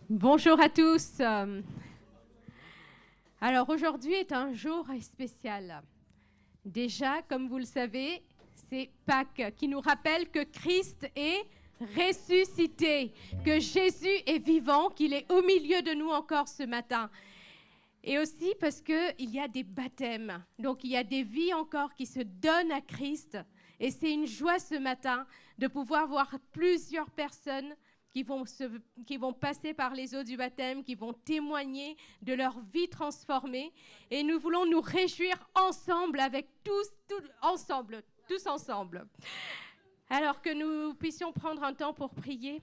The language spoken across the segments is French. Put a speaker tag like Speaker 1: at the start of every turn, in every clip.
Speaker 1: Bonjour à tous. Alors aujourd'hui est un jour spécial. Déjà, comme vous le savez, c'est Pâques qui nous rappelle que Christ est ressuscité, que Jésus est vivant, qu'il est au milieu de nous encore ce matin. Et aussi parce qu'il y a des baptêmes, donc il y a des vies encore qui se donnent à Christ. Et c'est une joie ce matin de pouvoir voir plusieurs personnes qui vont passer par les eaux du baptême, qui vont témoigner de leur vie transformée. Et nous voulons nous réjouir ensemble avec tous ensemble. Alors que nous puissions prendre un temps pour prier.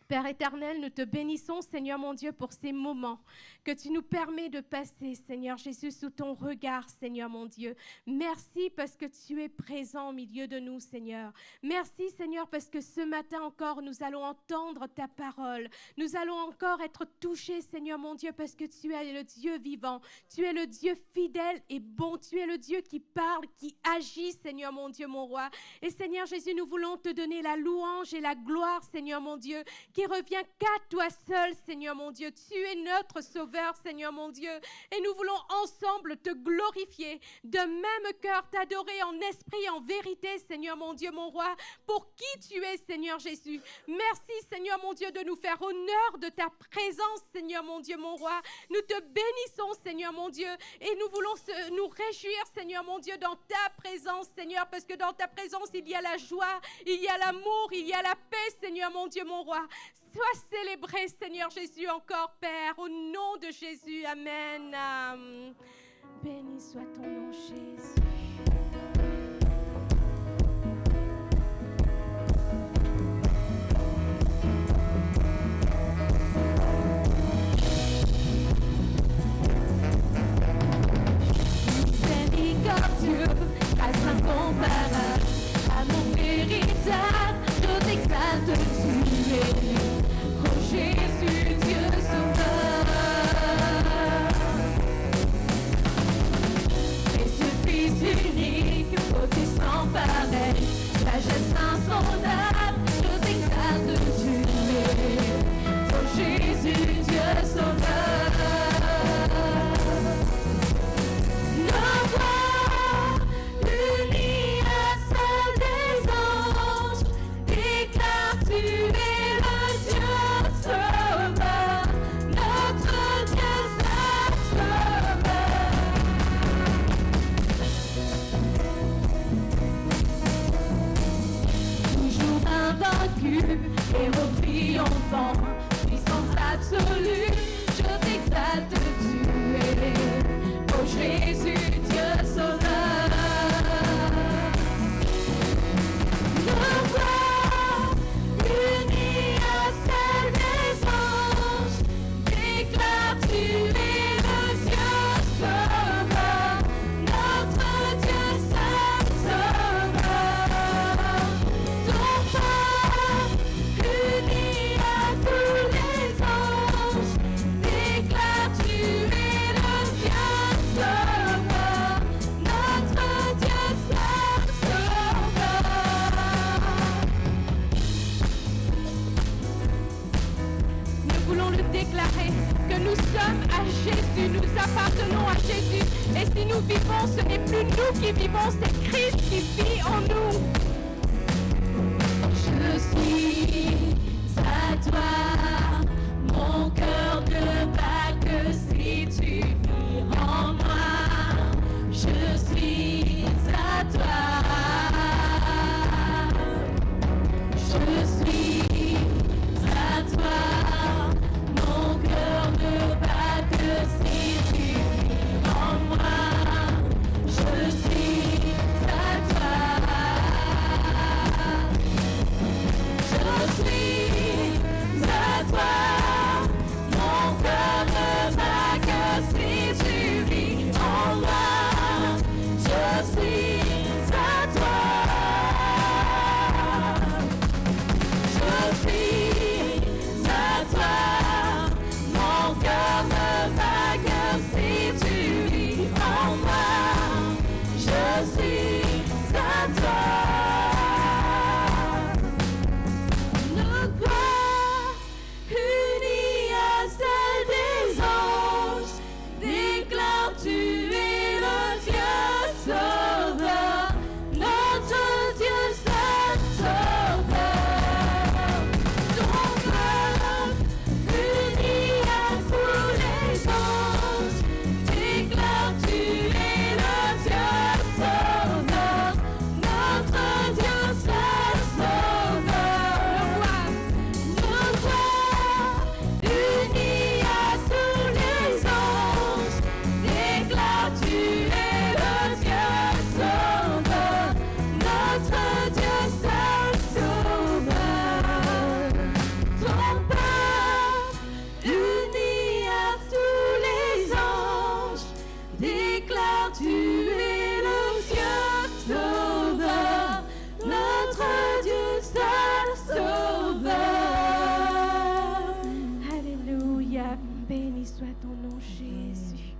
Speaker 1: Père éternel, nous te bénissons, Seigneur mon Dieu, pour ces moments que tu nous permets de passer, Seigneur Jésus, sous ton regard, Seigneur mon Dieu. Merci parce que tu es présent au milieu de nous, Seigneur. Merci, Seigneur, parce que ce matin encore, nous allons entendre ta parole. Nous allons encore être touchés, Seigneur mon Dieu, parce que tu es le Dieu vivant. Tu es le Dieu fidèle et bon. Tu es le Dieu qui parle, qui agit, Seigneur mon Dieu, mon roi. Et Seigneur Jésus, nous voulons te donner la louange et la gloire, Seigneur mon Dieu, qui revient qu'à toi seul, Seigneur mon Dieu. Tu es notre sauveur, Seigneur mon Dieu. Et nous voulons ensemble te glorifier, de même cœur t'adorer en esprit, en vérité, Seigneur mon Dieu, mon roi, pour qui tu es, Seigneur Jésus. Merci, Seigneur mon Dieu, de nous faire honneur de ta présence, Seigneur mon Dieu, mon roi. Nous te bénissons, Seigneur mon Dieu, et nous voulons nous réjouir, Seigneur mon Dieu, dans ta présence, Seigneur, parce que dans ta présence, il y a la joie, il y a l'amour, il y a la paix, Seigneur mon Dieu, mon roi. Sois célébré, Seigneur Jésus, encore, Père, au nom de Jésus. Amen. Béni soit ton nom, Jésus. Miséricordieux, grâce incomparable, amour véritable, je t'exalte, tu es. Jésus, Dieu sauveur, et ce Fils unique, beauté sans pareil, sagesse insondable, je t'exalte, tu es. Oh Jésus, Dieu sauveur, nos voix unies à celles des anges, déclarent tu es. Héros triomphant, puissance absolue, je t'exalte, tu es. Oh Jésus, Dieu sauveur, nos voix unies à celles des anges, déclarent tu es le Dieu sauveur, notre Dieu saint sauveur, ton Père unis à tous les anges, déclare tu es le Dieu sauveur, notre Dieu saint sauveur. Nous voulons le déclarer que nous sommes à Jésus, nous appartenons à Jésus. Et si nous vivons, ce n'est plus nous qui vivons, c'est Christ qui vit en nous. Je suis à toi, mon cœur ne bat que si tu vis en moi. Je suis à toi, je suis à toi, mon cœur ne bat que si tu vis en moi. Je suis à toi. Je suis à toi,
Speaker 2: Tu es le Dieu sauveur, notre Dieu seul sauveur.
Speaker 1: Alléluia, béni soit ton nom Jésus.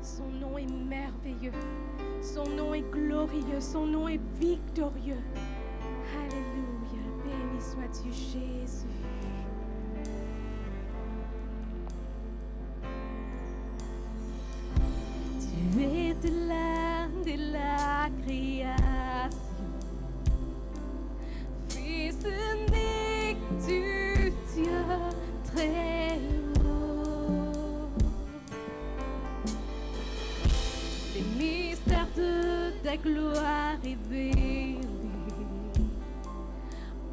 Speaker 1: Son nom est merveilleux, son nom est glorieux, son nom est victorieux. Alléluia, béni sois-tu Jésus.
Speaker 2: Tu es de la création, Fils unique du Dieu très haut. Les mystères de ta gloire révélés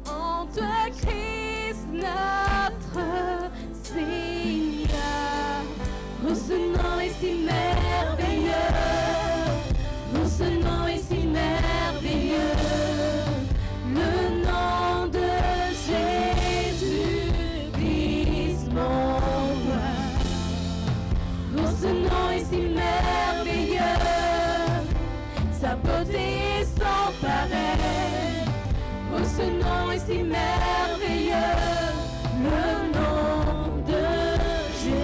Speaker 2: en toi, Christ, notre Seigneur. Oh, ce nom est si merveilleux, oh, ce nom est si merveilleux, le nom de Jésus, Christ mon roi. Oh, ce nom est si merveilleux, sa beauté est sans pareil. Oh, ce nom est si merveilleux, le nom de Jésus.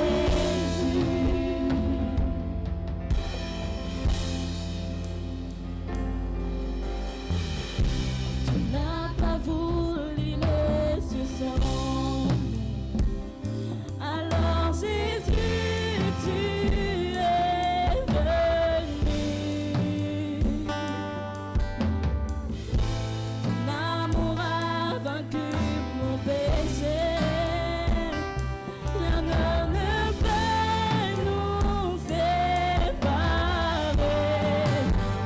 Speaker 2: Tu n'as pas voulu les cieux sans nom. Alors Jésus, tu es venu. Ton amour a vaincu mon péché. Rien ne peut nous séparer.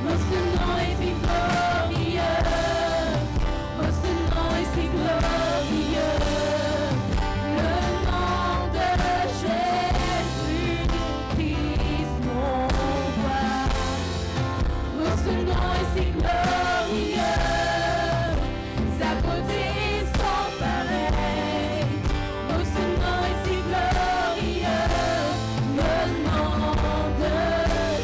Speaker 2: Oh, ce nom est si glorieux. Oh, ce nom est si glorieux. Le nom de Jésus, Christ mon roi. Oh, ce nom est si glorieux. Sa beauté est sans pareil. Oh, ce nom est si glorieux. Le nom de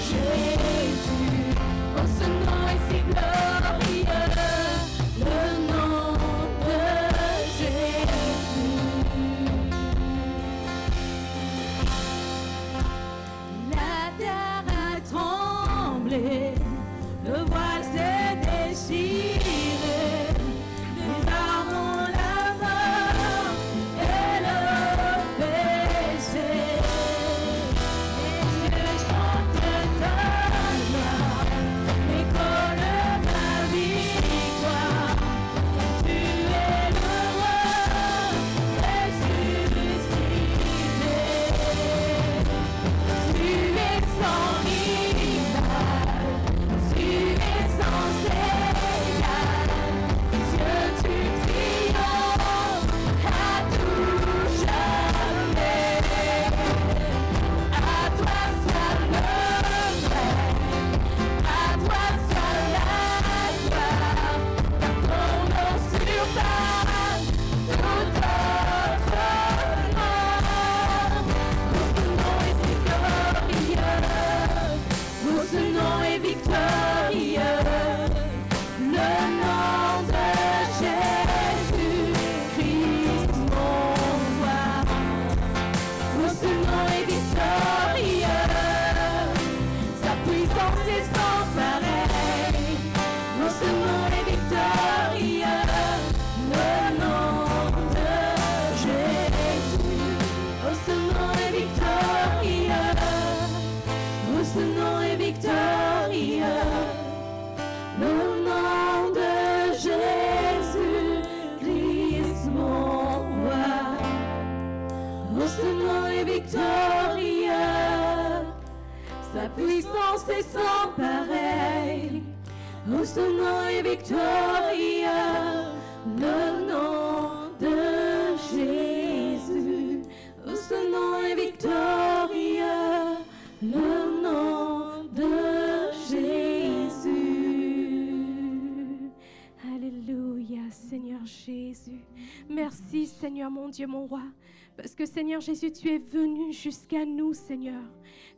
Speaker 2: Jésus. Oh, ce nom est si glorieux. Le nom de Jésus. La terre a tremblé, le voile s'est déchiré, les armes ont la mort et le péché. Les cieux chantent ta gloire, l'écho de ta victoire. Tu es le roi ressuscité. Tu es sans rival, tu es sans égal. Dieu, tu triomphes à tout jamais. À toi soit le règne, à toi soit la gloire, car ton nom surpasse tout autre nom. Oh, ce nom est si glorieux, oh, ce nom est victorieux, le nom de Jésus, Christ mon roi. Oh, ce nom est victorieux, sa puissance est sans pareil. Oh, ce nom est victorieux, le nom de Jésus. Oh, ce nom est victorieux, oh, ce nom est victorieux, le nom de Jésus, Christ mon roi. Oh, ce nom est victorieux, sa puissance est sans pareil. Oh, ce nom est victorieux, le nom de Jésus. Oh, ce nom est victorieux, le nom de Jésus.
Speaker 1: Alléluia, Seigneur Jésus. Merci, Seigneur mon Dieu, mon roi. Parce que Seigneur Jésus, tu es venu jusqu'à nous, Seigneur.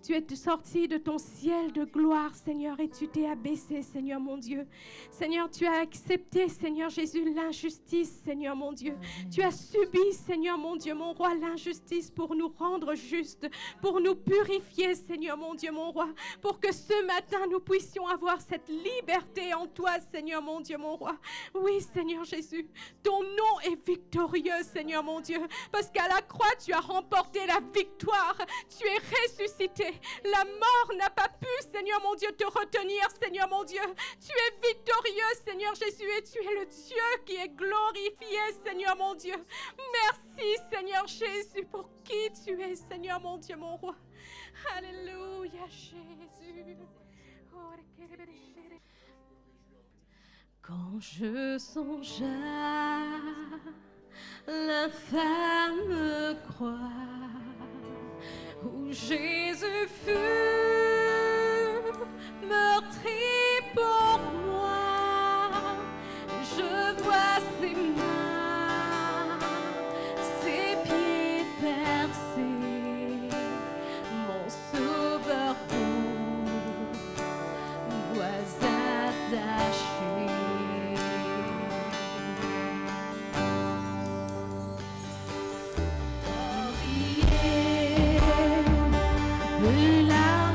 Speaker 1: Tu es sorti de ton ciel de gloire, Seigneur, et tu t'es abaissé, Seigneur mon Dieu. Seigneur, tu as accepté, Seigneur Jésus, l'injustice, Seigneur mon Dieu. Tu as subi, Seigneur mon Dieu, mon roi, l'injustice pour nous rendre justes, pour nous purifier, Seigneur mon Dieu, mon roi, pour que ce matin, nous puissions avoir cette liberté en toi, Seigneur mon Dieu, mon roi. Oui, Seigneur Jésus, ton nom est victorieux, Seigneur mon Dieu, parce qu'à la croix, tu as remporté la victoire. Tu es ressuscité. La mort n'a pas pu, Seigneur mon Dieu, te retenir, Seigneur mon Dieu. Tu es victorieux, Seigneur Jésus, et tu es le Dieu qui est glorifié, Seigneur mon Dieu. Merci, Seigneur Jésus, pour qui tu es, Seigneur mon Dieu, mon roi. Alléluia, Jésus.
Speaker 2: Quand je songe à l'infâme croix où Jésus fut meurtri pour moi, je vois ses mains, ses pieds percés, mon sauveur beau, dois attaché. De la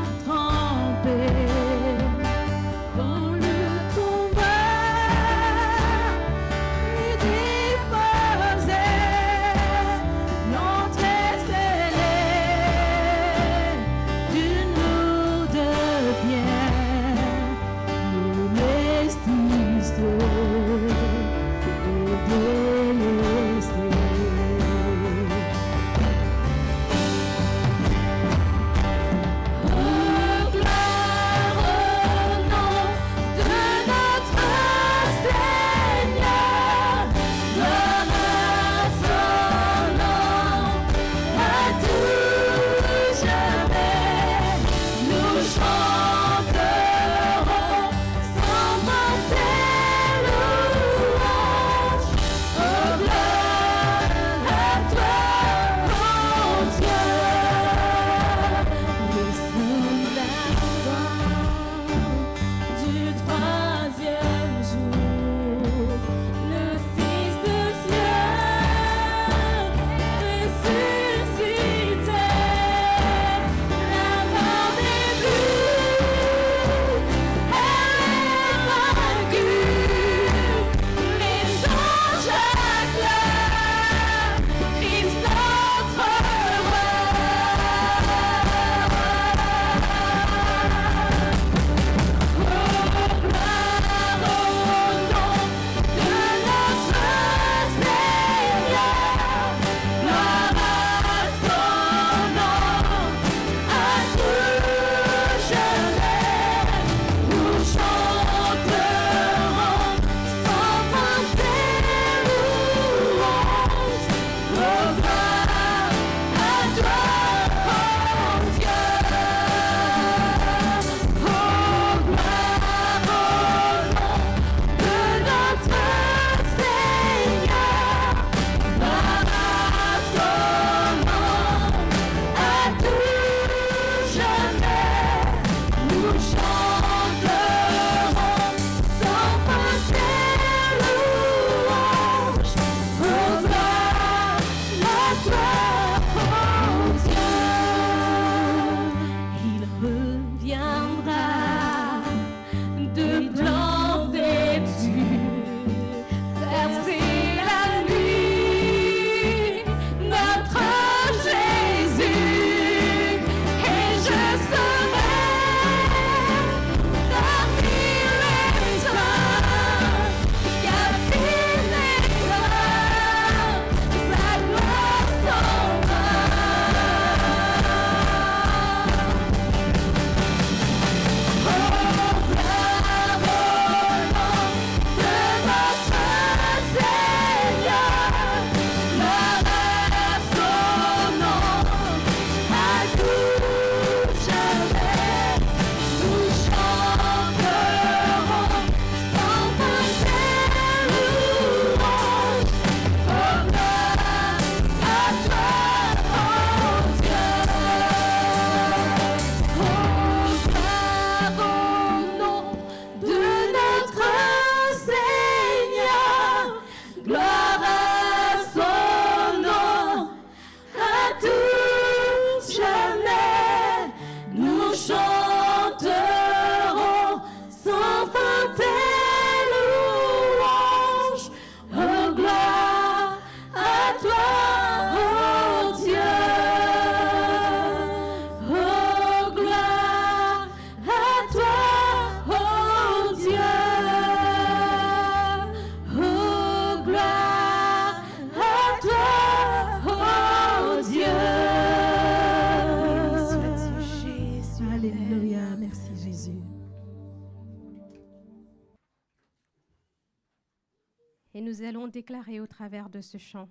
Speaker 1: Et nous allons déclarer au travers de ce chant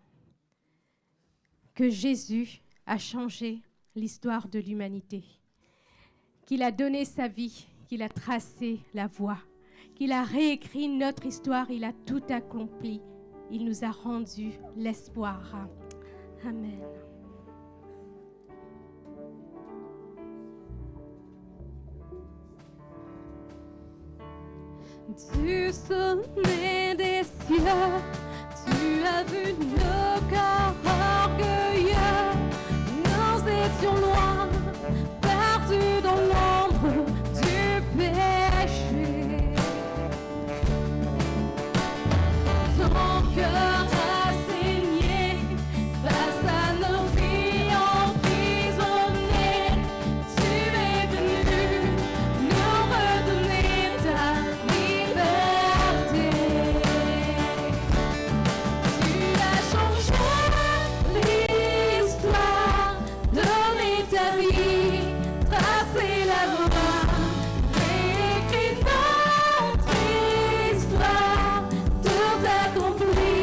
Speaker 1: que Jésus a changé l'histoire de l'humanité, qu'il a donné sa vie, qu'il a tracé la voie, qu'il a réécrit notre histoire, il a tout accompli. Il nous a rendu l'espoir. Amen. Du sommet des cieux, tu as vu nos cœurs orgueilleux. Nous étions loin, perdus dans l'ombre du péché. Ton cœur a saigné face à nos vies emprisonnées. Tu es venu nous redonner ta liberté. Tu as changé l'histoire, donné ta vie, tracé la voie, réécrit notre histoire, tout accompli,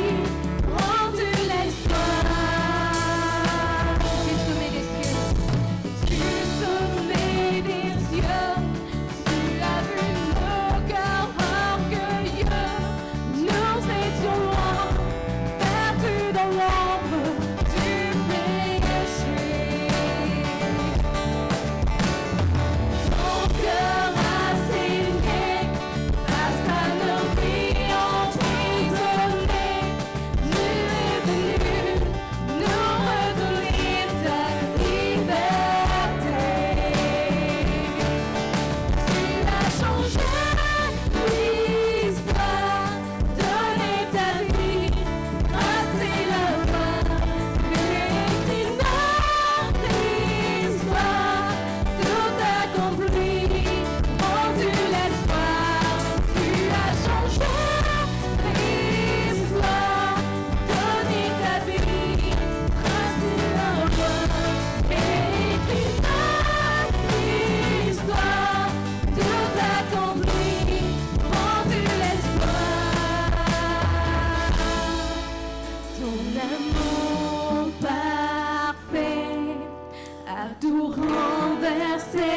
Speaker 1: rendu l'espoir. Du sommet des cieux, du sommet des cieux, tu as vu nos cœurs orgueilleux. Nous étions loin, perdus dans l'ombre du péché. Ton cœur a saigné face à nos vies emprisonnées. Tu es venu nous redonner ta liberté. Tu as changé l'histoire, donné ta vie, tracé la voie, réécrit notre histoire, tout accompli, rendu l'espoir. Tu as changé l'histoire, donné ta vie, tracé la voie, réécrit notre histoire, tout accompli, rendu l'espoir. Ton amour parfait a tout renversé,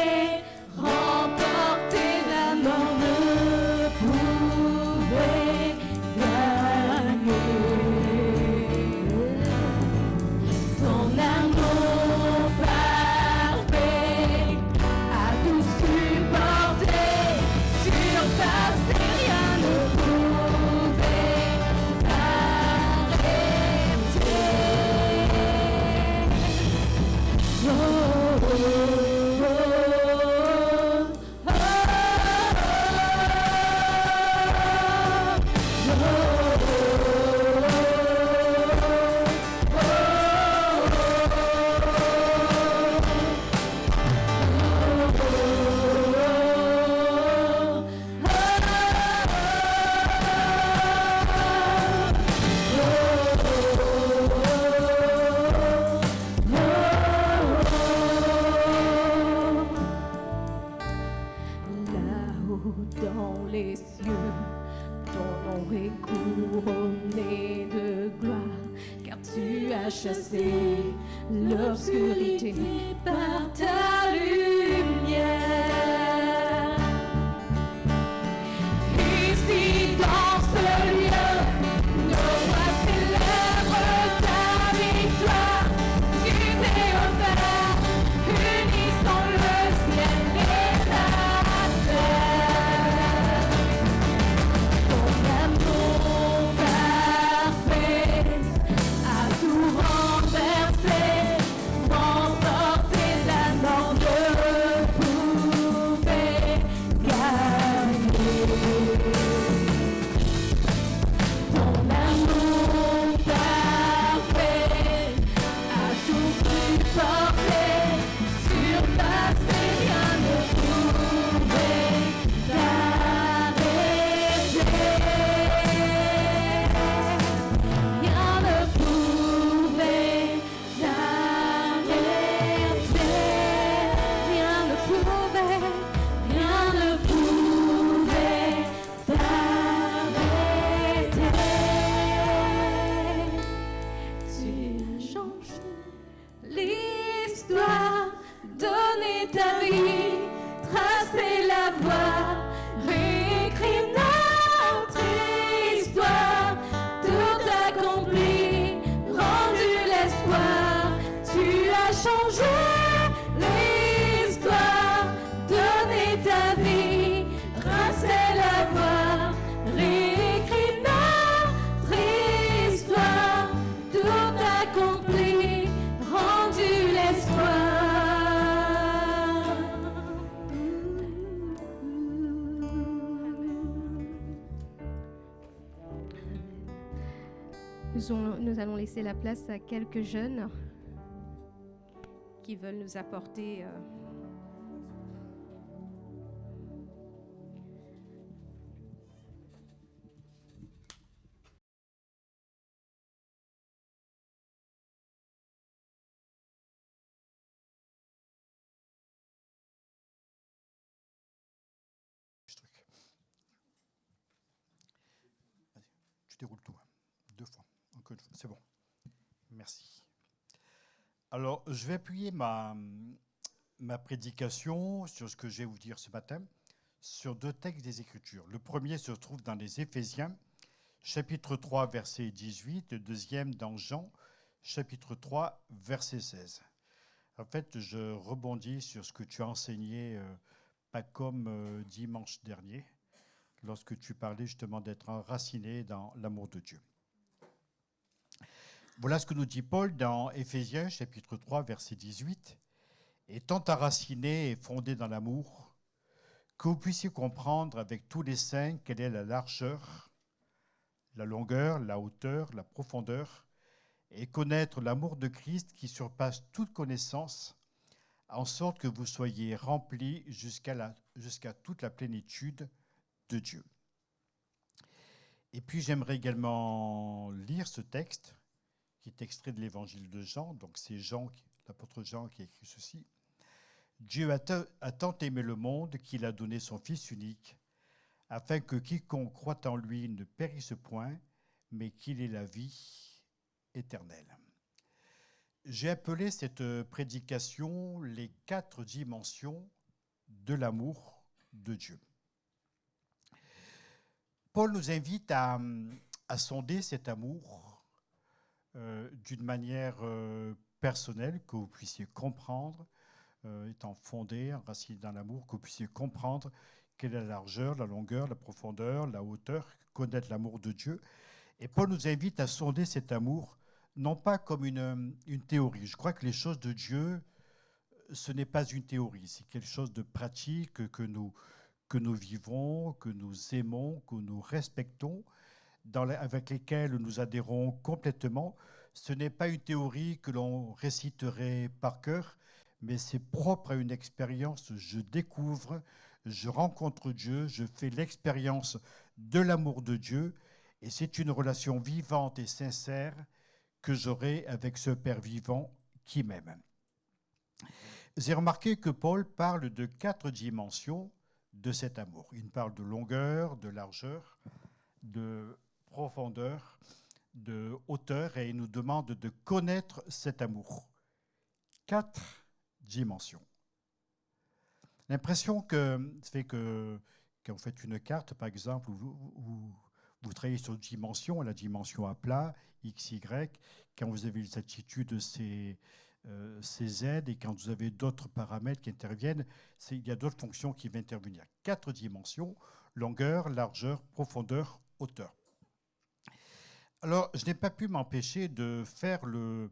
Speaker 1: remporté, la mort ne pouvait gagner. Ton amour parfait a tout supporté, surpassé, rien ne pouvait arrêter. Oh, oh, oh, Nous allons laisser la place à quelques jeunes qui veulent nous apporter
Speaker 3: Tu déroules tout, hein. 2 fois, encore une fois, c'est bon. Merci. Alors, je vais appuyer ma prédication sur ce que je vais vous dire ce matin, sur 2 textes des Écritures. Le premier se trouve dans les Éphésiens, chapitre 3, verset 18, le deuxième dans Jean, chapitre 3, verset 16. En fait, je rebondis sur ce que tu as enseigné, pas comme dimanche dernier, lorsque tu parlais justement d'être enraciné dans l'amour de Dieu. Voilà ce que nous dit Paul dans Éphésiens, chapitre 3, verset 18. « Étant enraciné et fondé dans l'amour, que vous puissiez comprendre avec tous les saints quelle est la largeur, la longueur, la hauteur, la profondeur, et connaître l'amour de Christ qui surpasse toute connaissance, en sorte que vous soyez remplis jusqu'à toute la plénitude de Dieu. » Et puis j'aimerais également lire ce texte, qui est extrait de l'évangile de Jean, donc c'est l'apôtre Jean qui a écrit ceci. « Dieu a tant aimé le monde qu'il a donné son Fils unique, afin que quiconque croit en lui ne périsse point, mais qu'il ait la vie éternelle. » J'ai appelé cette prédication les 4 dimensions de l'amour de Dieu. Paul nous invite à sonder cet amour d'une manière personnelle, que vous puissiez comprendre, étant fondé, enraciné dans l'amour, que vous puissiez comprendre quelle est la largeur, la longueur, la profondeur, la hauteur, connaître l'amour de Dieu. Et Paul nous invite à sonder cet amour, non pas comme une théorie. Je crois que les choses de Dieu, ce n'est pas une théorie, c'est quelque chose de pratique que nous vivons, que nous aimons, que nous respectons, avec lesquels nous adhérons complètement. Ce n'est pas une théorie que l'on réciterait par cœur, mais c'est propre à une expérience. Je découvre, je rencontre Dieu, je fais l'expérience de l'amour de Dieu, et c'est une relation vivante et sincère que j'aurai avec ce Père vivant qui m'aime. J'ai remarqué que Paul parle de 4 dimensions de cet amour. Il parle de longueur, de largeur, de profondeur, de hauteur, et il nous demande de connaître cet amour. 4 dimensions. L'impression que fait que quand vous faites une carte, par exemple, vous travaillez sur dimension, la dimension à plat, X, Y, quand vous avez les attitudes, c'est Z, et quand vous avez d'autres paramètres qui interviennent, il y a d'autres fonctions qui vont intervenir. 4 dimensions, longueur, largeur, profondeur, hauteur. Alors, je n'ai pas pu m'empêcher de faire le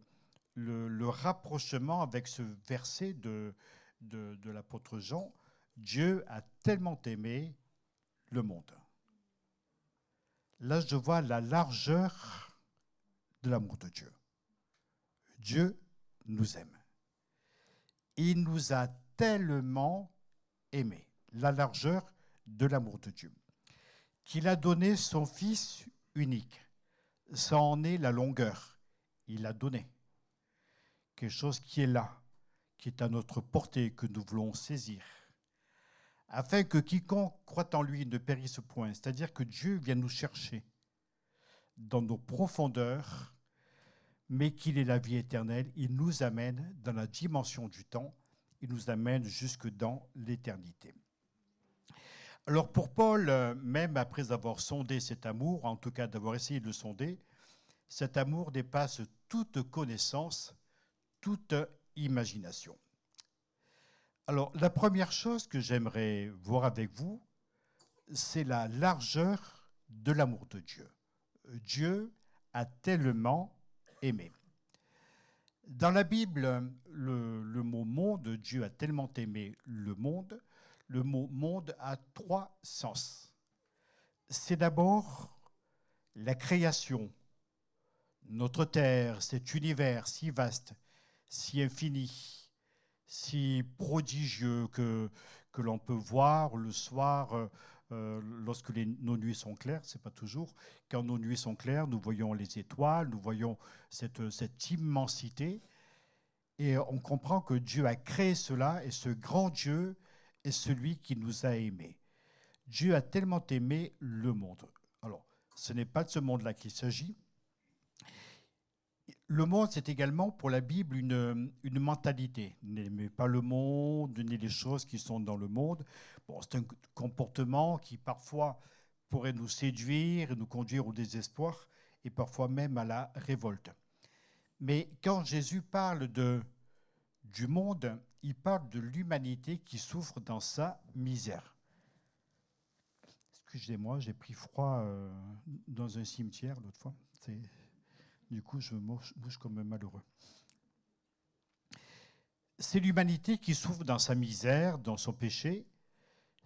Speaker 3: rapprochement avec ce verset de l'apôtre Jean. Dieu a tellement aimé le monde. Là, je vois la largeur de l'amour de Dieu. Dieu nous aime. Il nous a tellement aimés, la largeur de l'amour de Dieu, qu'il a donné son Fils unique. Ça en est la longueur. Il l'a donné. Quelque chose qui est là, qui est à notre portée, que nous voulons saisir, afin que quiconque croit en lui ne périsse point. C'est-à-dire que Dieu vient nous chercher dans nos profondeurs, mais qu'il est la vie éternelle. Il nous amène dans la dimension du temps, il nous amène jusque dans l'éternité. Alors pour Paul, même après avoir sondé cet amour, en tout cas d'avoir essayé de le sonder, cet amour dépasse toute connaissance, toute imagination. Alors la première chose que j'aimerais voir avec vous, c'est la largeur de l'amour de Dieu. Dieu a tellement aimé. Dans la Bible, le mot « monde », Dieu a tellement aimé le monde mot « monde » a 3 sens. C'est d'abord la création, Notre terre, cet univers si vaste, si infini, si prodigieux que l'on peut voir le soir lorsque nos nuits sont claires, c'est pas toujours. Quand nos nuits sont claires, nous voyons les étoiles, nous voyons cette immensité et on comprend que Dieu a créé cela et ce grand Dieu est celui qui nous a aimés. Dieu a tellement aimé le monde. Alors, ce n'est pas de ce monde-là qu'il s'agit. Le monde, c'est également pour la Bible une mentalité. N'aimez pas le monde, ni les choses qui sont dans le monde. Bon, c'est un comportement qui parfois pourrait nous séduire et nous conduire au désespoir et parfois même à la révolte. Mais quand Jésus parle du monde, il parle de l'humanité qui souffre dans sa misère. Excusez-moi, j'ai pris froid dans un cimetière l'autre fois. Du coup, je me bouge comme un malheureux. C'est l'humanité qui souffre dans sa misère, dans son péché.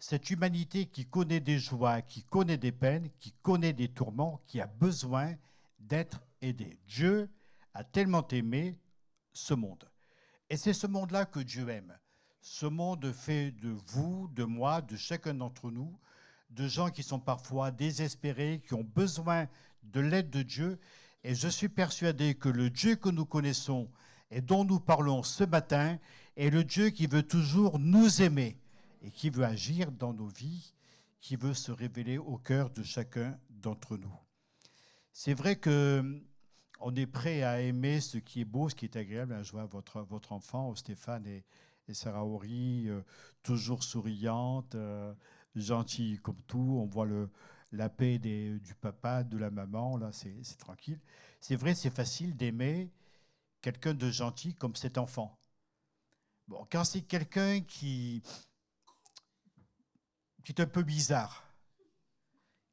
Speaker 3: Cette humanité qui connaît des joies, qui connaît des peines, qui connaît des tourments, qui a besoin d'être aidée. Dieu a tellement aimé ce monde. Et c'est ce monde-là que Dieu aime. Ce monde fait de vous, de moi, de chacun d'entre nous, de gens qui sont parfois désespérés, qui ont besoin de l'aide de Dieu. Et je suis persuadé que le Dieu que nous connaissons et dont nous parlons ce matin est le Dieu qui veut toujours nous aimer et qui veut agir dans nos vies, qui veut se révéler au cœur de chacun d'entre nous. C'est vrai qu'on est prêt à aimer ce qui est beau, ce qui est agréable. Je vois votre enfant, Stéphane et Sarah Horry, toujours souriante, gentille comme tout. On voit la paix du papa, de la maman, là, c'est tranquille. C'est vrai, c'est facile d'aimer quelqu'un de gentil comme cet enfant. Bon, quand c'est quelqu'un qui est un peu bizarre,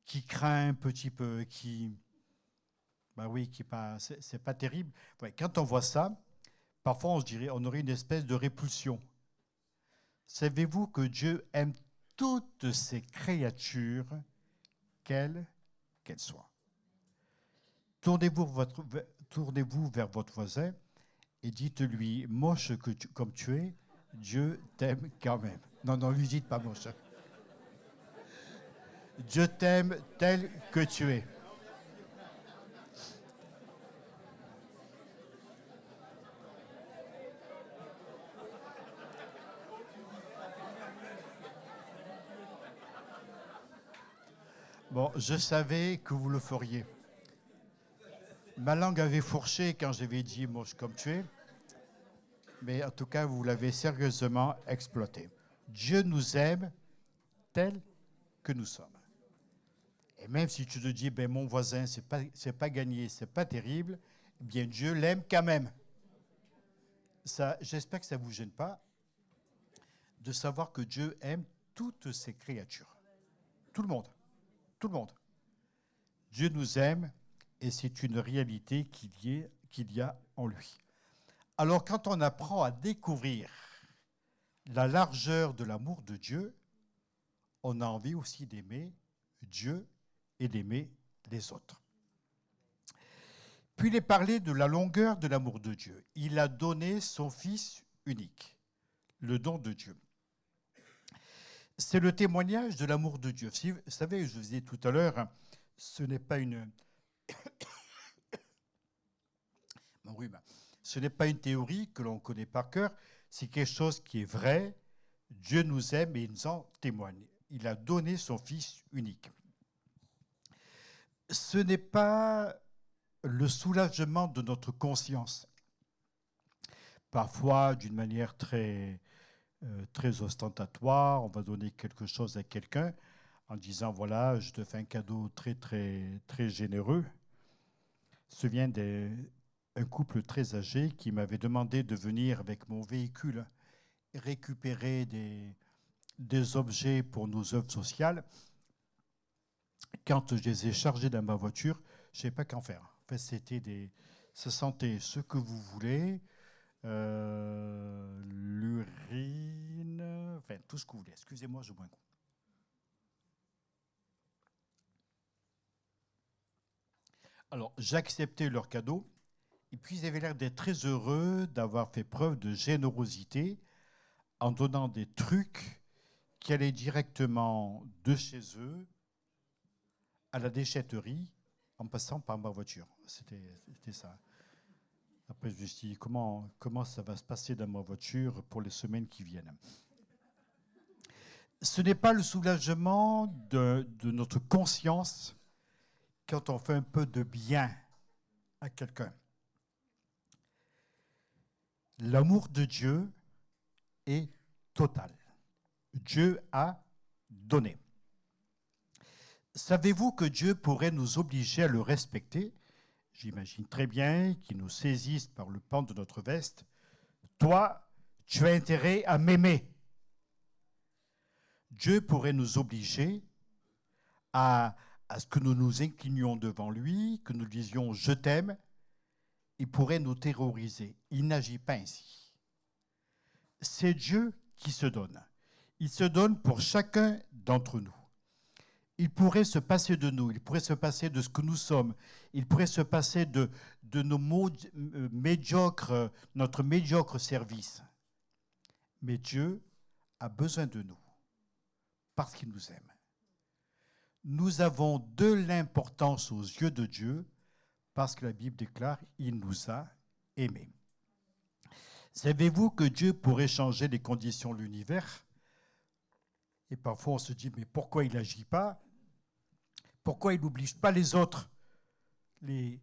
Speaker 3: qui craint un petit peu, c'est pas terrible. Ouais, quand on voit ça, parfois on aurait une espèce de répulsion. Savez-vous que Dieu aime toutes ses créatures, quelles qu'elles soient? Tournez-vous vers votre voisin et dites-lui, moche comme tu es, Dieu t'aime quand même. Non, lui dites pas moche. Dieu t'aime tel que tu es. Bon, je savais que vous le feriez. Ma langue avait fourché quand j'avais dit moche comme tu es, mais en tout cas, vous l'avez sérieusement exploité. Dieu nous aime tel que nous sommes. Et même si tu te dis, ben, mon voisin, c'est pas gagné, c'est pas terrible, eh bien Dieu l'aime quand même. Ça, j'espère que ça ne vous gêne pas de savoir que Dieu aime toutes ses créatures. Tout le monde. Tout le monde. Dieu nous aime et c'est une réalité qu'il y a en lui. Alors quand on apprend à découvrir la largeur de l'amour de Dieu, on a envie aussi d'aimer Dieu et d'aimer les autres. Puis il est parlé de la longueur de l'amour de Dieu. Il a donné son Fils unique, le don de Dieu. C'est le témoignage de l'amour de Dieu. Vous savez, je vous disais tout à l'heure, ce n'est pas une... Ce n'est pas une théorie que l'on connaît par cœur, c'est quelque chose qui est vrai. Dieu nous aime et il nous en témoigne. Il a donné son Fils unique. Ce n'est pas le soulagement de notre conscience, parfois d'une manière très ostentatoire. On va donner quelque chose à quelqu'un en disant, voilà, je te fais un cadeau très, très, très généreux. Je me souviens d'un couple très âgé qui m'avait demandé de venir avec mon véhicule récupérer des objets pour nos œuvres sociales. Quand je les ai chargés dans ma voiture, je ne savais pas qu'en faire. En fait, ça sentait ce que vous voulez, l'urine, enfin tout ce que vous voulez. Excusez-moi, je bois un coup. Alors, j'ai accepté leur cadeau. Et puis, ils avaient l'air d'être très heureux d'avoir fait preuve de générosité en donnant des trucs qui allaient directement de chez eux à la déchetterie en passant par ma voiture. C'était ça. Après, je me suis dit, comment ça va se passer dans ma voiture pour les semaines qui viennent? Ce n'est pas le soulagement de notre conscience quand on fait un peu de bien à quelqu'un. L'amour de Dieu est total. Dieu a donné. Savez-vous que Dieu pourrait nous obliger à le respecter? J'imagine très bien qu'il nous saisisse par le pan de notre veste. Toi, tu as intérêt à m'aimer. Dieu pourrait nous obliger à ce que nous nous inclinions devant lui, que nous disions « je t'aime ». Il pourrait nous terroriser. Il n'agit pas ainsi. C'est Dieu qui se donne. Il se donne pour chacun d'entre nous. Il pourrait se passer de nous, il pourrait se passer de ce que nous sommes, il pourrait se passer de nos notre médiocre service. Mais Dieu a besoin de nous parce qu'il nous aime. Nous avons de l'importance aux yeux de Dieu parce que la Bible déclare « il nous a aimés ». Savez-vous que Dieu pourrait changer les conditions de l'univers? Et parfois on se dit « mais pourquoi il n'agit pas? Pourquoi il n'oblige pas les autres, les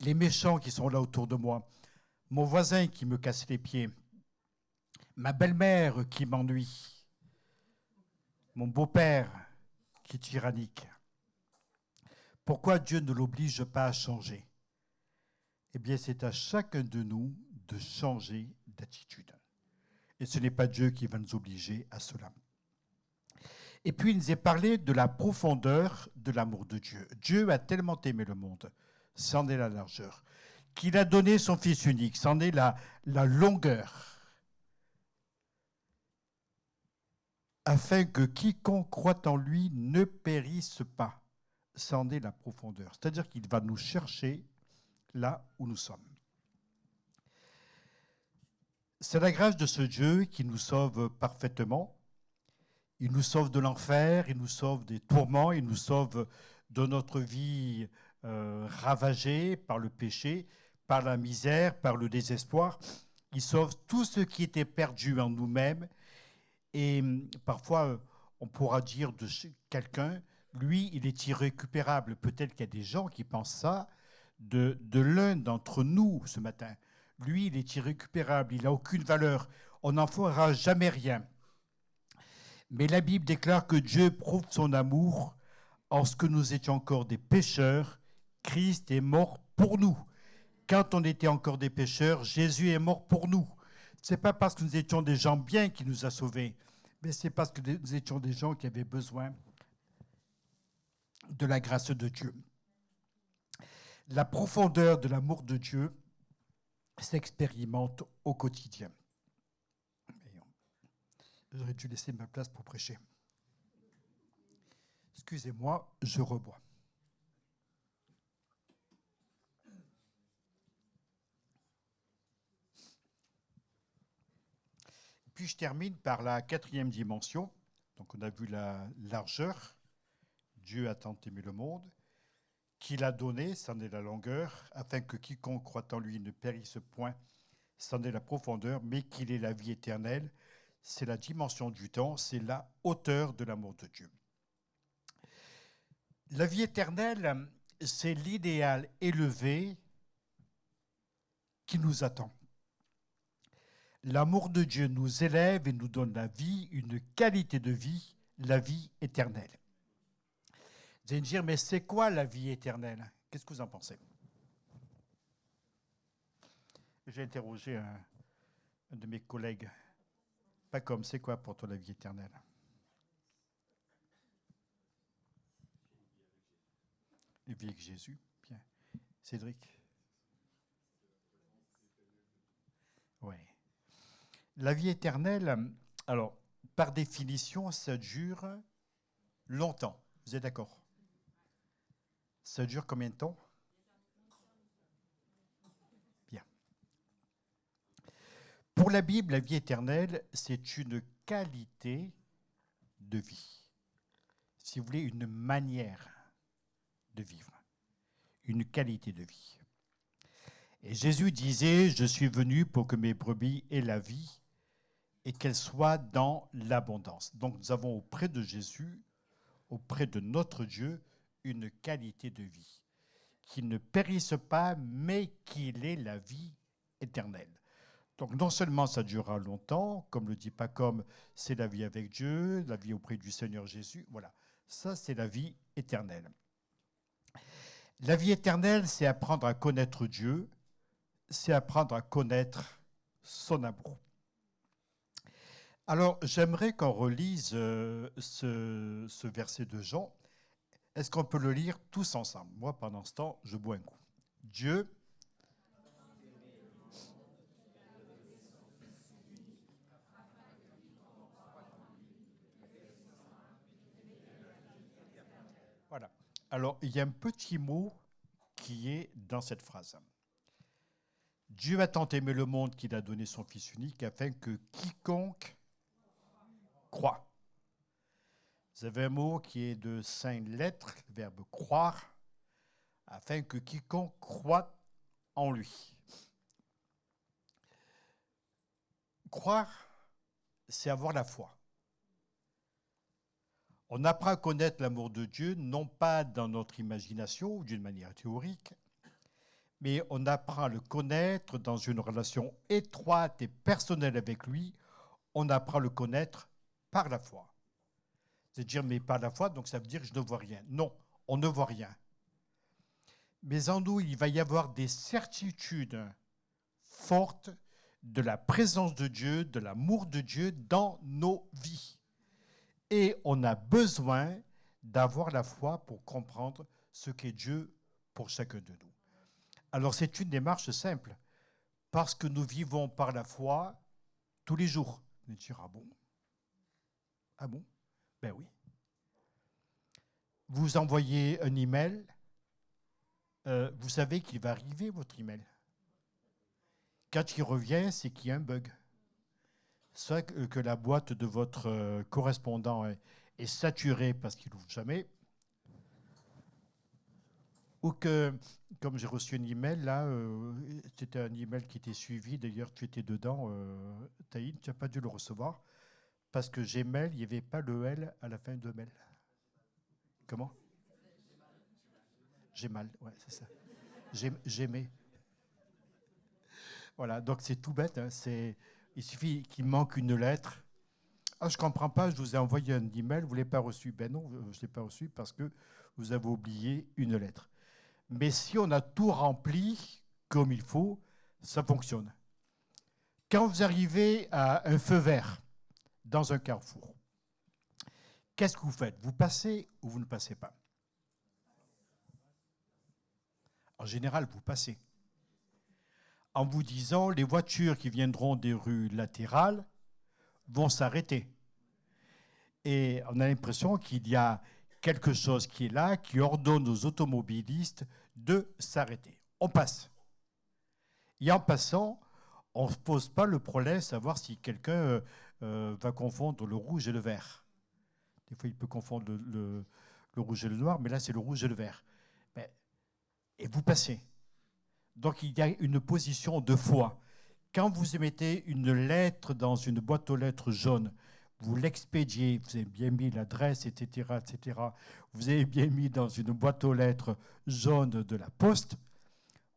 Speaker 3: méchants qui sont là autour de moi, mon voisin qui me casse les pieds, ma belle-mère qui m'ennuie, mon beau-père qui est tyrannique. Pourquoi Dieu ne l'oblige pas à changer? Eh bien, c'est à chacun de nous de changer d'attitude. Et ce n'est pas Dieu qui va nous obliger à cela. Et puis, il nous est parlé de la profondeur de l'amour de Dieu. Dieu a tellement aimé le monde, c'en est la largeur, qu'il a donné son Fils unique, c'en est la longueur, afin que quiconque croit en lui ne périsse pas. C'en est la profondeur. C'est-à-dire qu'il va nous chercher là où nous sommes. C'est la grâce de ce Dieu qui nous sauve parfaitement. Il nous sauve de l'enfer, il nous sauve des tourments, il nous sauve de notre vie ravagée par le péché, par la misère, par le désespoir. Il sauve tout ce qui était perdu en nous-mêmes. Et parfois, on pourra dire de quelqu'un, lui, il est irrécupérable. Peut-être qu'il y a des gens qui pensent ça de l'un d'entre nous ce matin. Lui, il est irrécupérable, il n'a aucune valeur. On n'en fera jamais rien. Mais la Bible déclare que Dieu prouve son amour en ce que nous étions encore des pécheurs. Christ est mort pour nous. Quand on était encore des pécheurs, Jésus est mort pour nous. Ce n'est pas parce que nous étions des gens bien qu'il nous a sauvés, mais c'est parce que nous étions des gens qui avaient besoin de la grâce de Dieu. La profondeur de l'amour de Dieu s'expérimente au quotidien. J'aurais dû laisser ma place pour prêcher. Excusez-moi, je rebois. Puis je termine par la quatrième dimension. Donc on a vu la largeur. Dieu a tant aimé le monde qu'il a donné, c'en est la longueur, afin que quiconque croit en lui ne périsse point, c'en est la profondeur, mais qu'il ait la vie éternelle. C'est la dimension du temps, c'est la hauteur de l'amour de Dieu. La vie éternelle, c'est l'idéal élevé qui nous attend. L'amour de Dieu nous élève et nous donne la vie, une qualité de vie, la vie éternelle. Vous allez me dire, mais c'est quoi la vie éternelle? Qu'est-ce que vous en pensez? J'ai interrogé un de mes collègues. Pas comme, c'est quoi pour toi la vie éternelle? Une vie avec Jésus. Bien. Cédric? Oui. La vie éternelle, alors, par définition, ça dure longtemps. Vous êtes d'accord? Ça dure combien de temps? Bien. Pour la Bible, la vie éternelle, c'est une qualité de vie. Si vous voulez, une manière de vivre, une qualité de vie. Et Jésus disait, je suis venu pour que mes brebis aient la vie et qu'elle soit dans l'abondance. Donc nous avons auprès de Jésus, auprès de notre Dieu, une qualité de vie qui ne périsse pas, mais qu'il est la vie éternelle. Donc non seulement ça durera longtemps, comme le dit Pacom, c'est la vie avec Dieu, la vie auprès du Seigneur Jésus, voilà. Ça, c'est la vie éternelle. La vie éternelle, c'est apprendre à connaître Dieu, c'est apprendre à connaître son amour. Alors, j'aimerais qu'on relise ce verset de Jean. Est-ce qu'on peut le lire tous ensemble? Moi, pendant ce temps, je bois un coup. Dieu Voilà. Alors, il y a un petit mot qui est dans cette phrase. Dieu a tant aimé le monde qu'il a donné son Fils unique afin que quiconque croit. Vous avez un mot qui est de 5 lettres, le verbe croire, afin que quiconque croit en lui. Croire, c'est avoir la foi. On apprend à connaître l'amour de Dieu, non pas dans notre imagination ou d'une manière théorique, mais on apprend à le connaître dans une relation étroite et personnelle avec lui. On apprend à le connaître par la foi. C'est-à-dire, mais par la foi, donc ça veut dire que je ne vois rien. Non, on ne voit rien. Mais en nous, il va y avoir des certitudes fortes de la présence de Dieu, de l'amour de Dieu dans nos vies. Et on a besoin d'avoir la foi pour comprendre ce qu'est Dieu pour chacun de nous. Alors c'est une démarche simple, parce que nous vivons par la foi tous les jours. Vous allez dire, ah bon? Ah bon? Ben oui. Vous envoyez un email, vous savez qu'il va arriver votre email. Quand il revient, c'est qu'il y a un bug. Soit que la boîte de votre correspondant est saturée parce qu'il n'ouvre jamais, ou que, comme j'ai reçu un email, là, c'était un email qui était suivi, d'ailleurs tu étais dedans, Taïn, tu n'as pas dû le recevoir, parce que Gmail, il n'y avait pas le L à la fin de mail. Comment? Gmail, ouais, c'est ça. J'aimais. Voilà, donc c'est tout bête, hein, il suffit qu'il manque une lettre. Ah, je ne comprends pas, je vous ai envoyé un email, vous ne l'avez pas reçu. Ben non, je ne l'ai pas reçu parce que vous avez oublié une lettre. Mais si on a tout rempli comme il faut, ça fonctionne. Quand vous arrivez à un feu vert dans un carrefour, qu'est-ce que vous faites? Vous passez ou vous ne passez pas? En général, vous passez. En vous disant, les voitures qui viendront des rues latérales vont s'arrêter. Et on a l'impression qu'il y a quelque chose qui est là, qui ordonne aux automobilistes de s'arrêter. On passe. Et en passant, on ne se pose pas le problème de savoir si quelqu'un va confondre le rouge et le vert. Des fois, il peut confondre le rouge et le noir, mais là, c'est le rouge et le vert. Et vous passez. Donc, il y a une position de foi. Quand vous mettez une lettre dans une boîte aux lettres jaune, vous l'expédiez, vous avez bien mis l'adresse, etc., etc. Vous avez bien mis dans une boîte aux lettres jaune de la poste,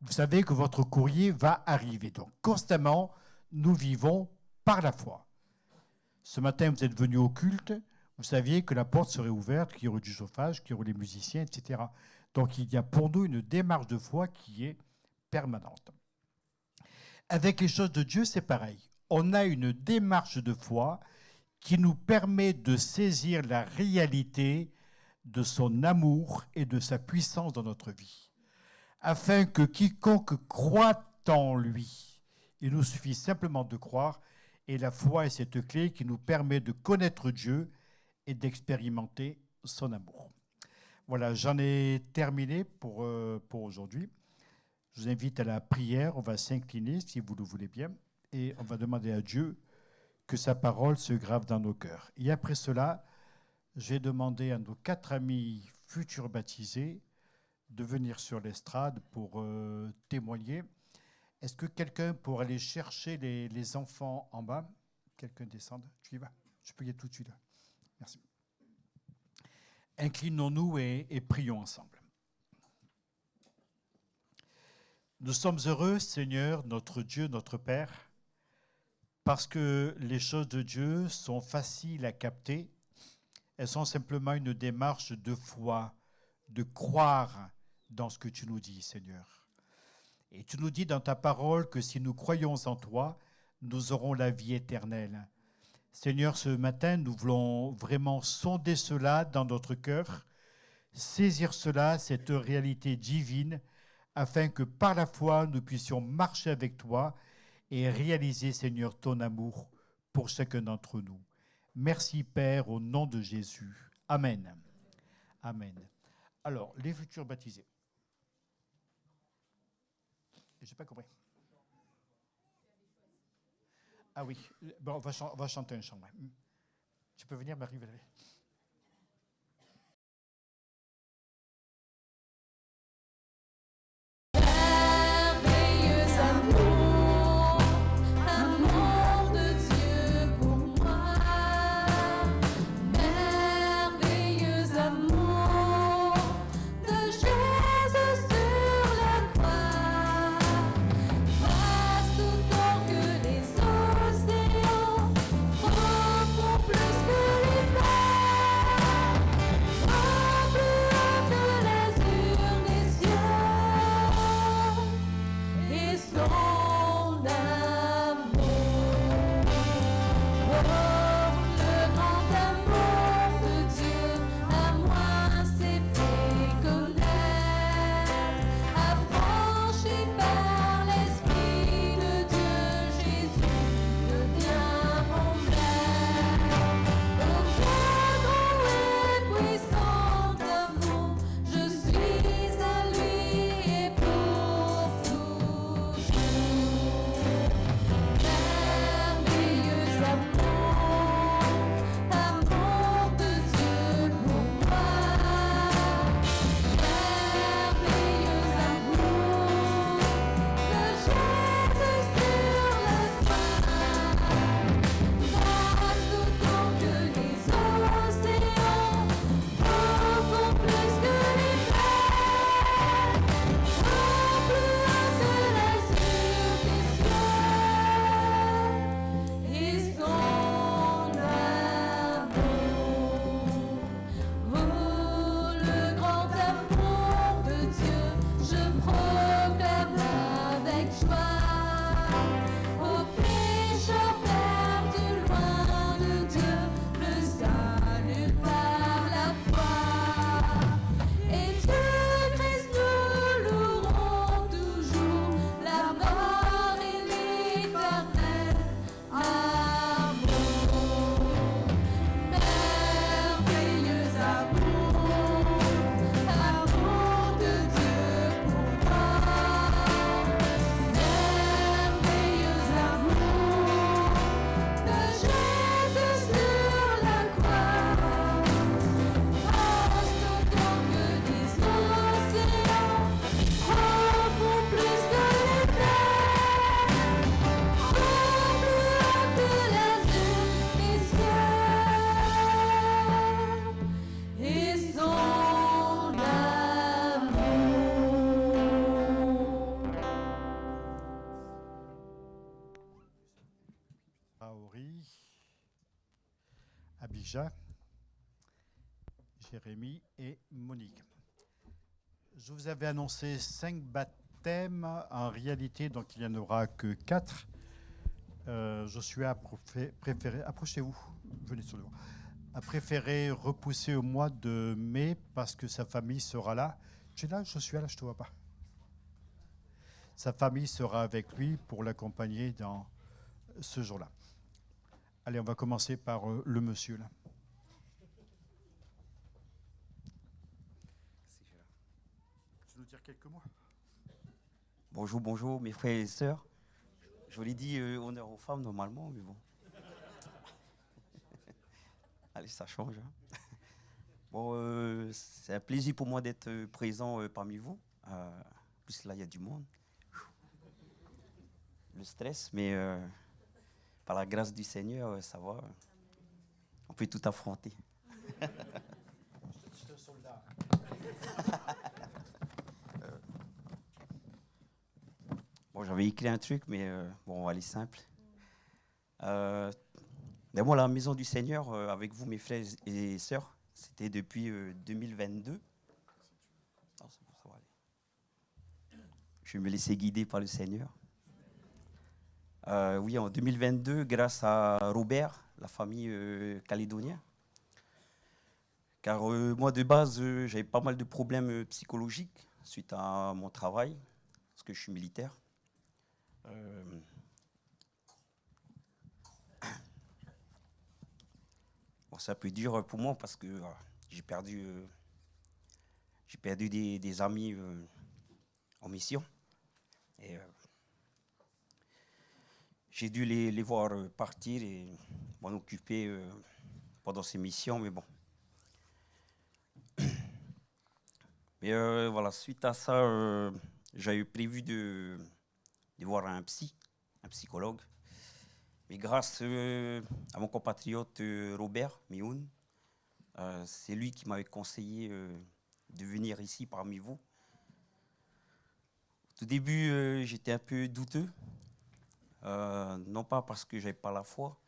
Speaker 3: vous savez que votre courrier va arriver. Donc, constamment, nous vivons par la foi. Ce matin, vous êtes venu au culte, vous saviez que la porte serait ouverte, qu'il y aurait du chauffage, qu'il y aurait les musiciens, etc. Donc, il y a pour nous une démarche de foi qui est permanente. Avec les choses de Dieu, c'est pareil. On a une démarche de foi qui nous permet de saisir la réalité de son amour et de sa puissance dans notre vie, afin que quiconque croit en lui, il nous suffit simplement de croire, et la foi est cette clé qui nous permet de connaître Dieu et d'expérimenter son amour. Voilà, j'en ai terminé pour aujourd'hui. Je vous invite à la prière. On va s'incliner, si vous le voulez bien, et on va demander à Dieu que sa parole se grave dans nos cœurs. Et après cela, j'ai demandé à nos 4 amis futurs baptisés de venir sur l'estrade pour témoigner. Est-ce que quelqu'un pourrait aller chercher les enfants en bas? Quelqu'un descende? Tu y vas? Je peux y aller tout de suite. Merci. Inclinons-nous et prions ensemble. Nous sommes heureux, Seigneur, notre Dieu, notre Père, parce que les choses de Dieu sont faciles à capter. Elles sont simplement une démarche de foi, de croire dans ce que tu nous dis, Seigneur. Et tu nous dis dans ta parole que si nous croyons en toi, nous aurons la vie éternelle. Seigneur, ce matin, nous voulons vraiment sonder cela dans notre cœur, saisir cela, cette réalité divine, afin que par la foi, nous puissions marcher avec toi et réaliser, Seigneur, ton amour pour chacun d'entre nous. Merci, Père, au nom de Jésus. Amen. Amen. Alors, les futurs baptisés. Je n'ai pas compris. Ah oui, bon, on va chanter un chant. Tu peux venir, Marie-Valérie? Abija, Jérémy et Monique. Je vous avais annoncé 5 baptêmes. En réalité, donc, il n'y en aura que 4. Joshua a préféré, approchez-vous, venez sur le banc, a préféré repousser au mois de mai parce que sa famille sera là. Tu es là, Joshua, là, je ne te vois pas. Sa famille sera avec lui pour l'accompagner dans ce jour-là. Allez, on va commencer par le monsieur, là. dire quelques mots.
Speaker 4: Bonjour, bonjour, mes frères et sœurs. Je vous l'ai dit, honneur aux femmes normalement, mais bon. Allez, ça change. Hein. Bon, c'est un plaisir pour moi d'être présent parmi vous. En plus, là, il y a du monde. Le stress, mais par la grâce du Seigneur, ça va. On peut tout affronter.
Speaker 3: C'est un soldat.
Speaker 4: Bon, j'avais écrit un truc, mais bon, on va aller simple. Mais moi, la maison du Seigneur, avec vous, mes frères et sœurs, c'était depuis 2022. Non, c'est bon, ça va aller. Je vais me laisser guider par le Seigneur. Oui, en 2022, grâce à Robert, la famille calédonienne. Car moi, de base, j'avais pas mal de problèmes psychologiques suite à mon travail, parce que je suis militaire. Bon, c'est un peu dur pour moi parce que j'ai perdu des amis en mission. Et j'ai dû les voir partir et m'en occuper pendant ces missions, mais bon. Mais voilà, suite à ça, j'avais prévu de voir un psychologue. Mais grâce à mon compatriote Robert Mioun, c'est lui qui m'avait conseillé de venir ici parmi vous. Au tout début, j'étais un peu douteux. Non pas parce que j'avais pas la foi,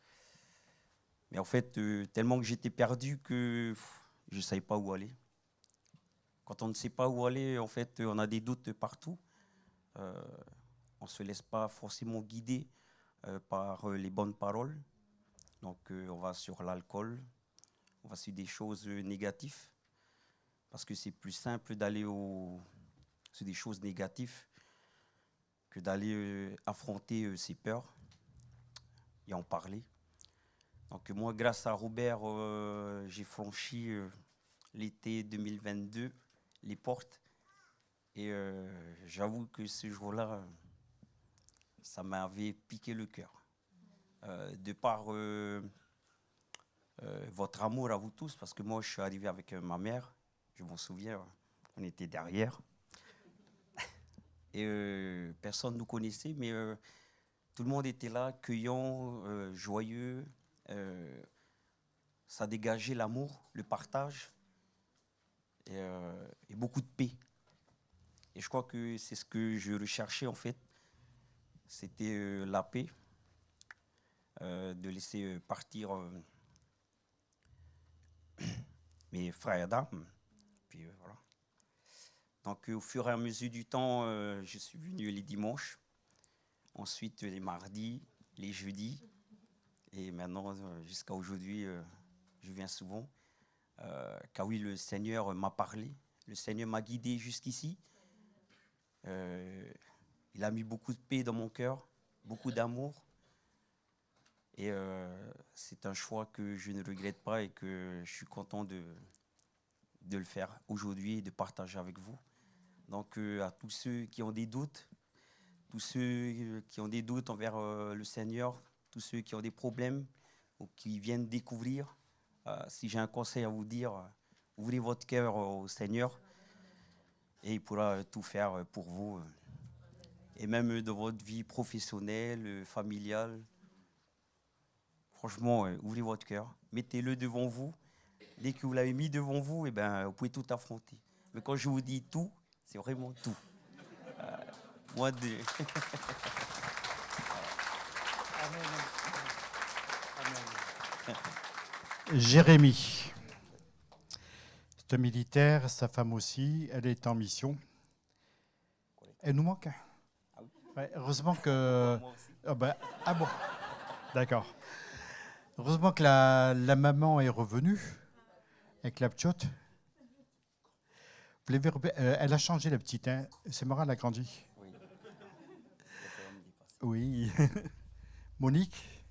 Speaker 4: mais en fait, tellement que j'étais perdu que je ne savais pas où aller. Quand on ne sait pas où aller, en fait, on a des doutes partout. On ne se laisse pas forcément guider par les bonnes paroles. Donc, on va sur l'alcool, on va sur des choses négatives, parce que c'est plus simple d'aller sur des choses négatives que d'aller affronter ses peurs et en parler. Donc moi, grâce à Robert, j'ai franchi l'été 2022 les portes. Et j'avoue que ce jour-là, ça m'avait piqué le cœur. De par votre amour à vous tous, parce que moi, je suis arrivé avec ma mère, je m'en souviens, on était derrière. Et personne ne nous connaissait, mais tout le monde était là, accueillant, joyeux. Ça dégageait l'amour, le partage et beaucoup de paix. Et je crois que c'est ce que je recherchais en fait. C'était la paix, de laisser partir mes frères d'armes. Puis voilà. Donc au fur et à mesure du temps, je suis venu les dimanches, ensuite les mardis, les jeudis, et maintenant jusqu'à aujourd'hui, je viens souvent. Car oui, le Seigneur m'a parlé, le Seigneur m'a guidé jusqu'ici. Il a mis beaucoup de paix dans mon cœur, beaucoup d'amour. Et c'est un choix que je ne regrette pas et que je suis content de le faire aujourd'hui et de partager avec vous. Donc à tous ceux qui ont des doutes, tous ceux qui ont des doutes envers le Seigneur, tous ceux qui ont des problèmes ou qui viennent découvrir, si j'ai un conseil à vous dire, ouvrez votre cœur au Seigneur et il pourra tout faire pour vous. Et même dans votre vie professionnelle, familiale. Franchement, ouvrez votre cœur, mettez-le devant vous. Dès que vous l'avez mis devant vous, eh ben, vous pouvez tout affronter. Mais quand je vous dis tout, c'est vraiment tout. Moi,
Speaker 3: Jérémie, c'est un militaire, sa femme aussi, elle est en mission. Elle nous manque. Ouais, heureusement que... Ah bon, d'accord. Heureusement que la maman est revenue avec la p'tiote. Elle a changé, la petite. Hein. C'est marrant, elle a grandi. Oui. Monique.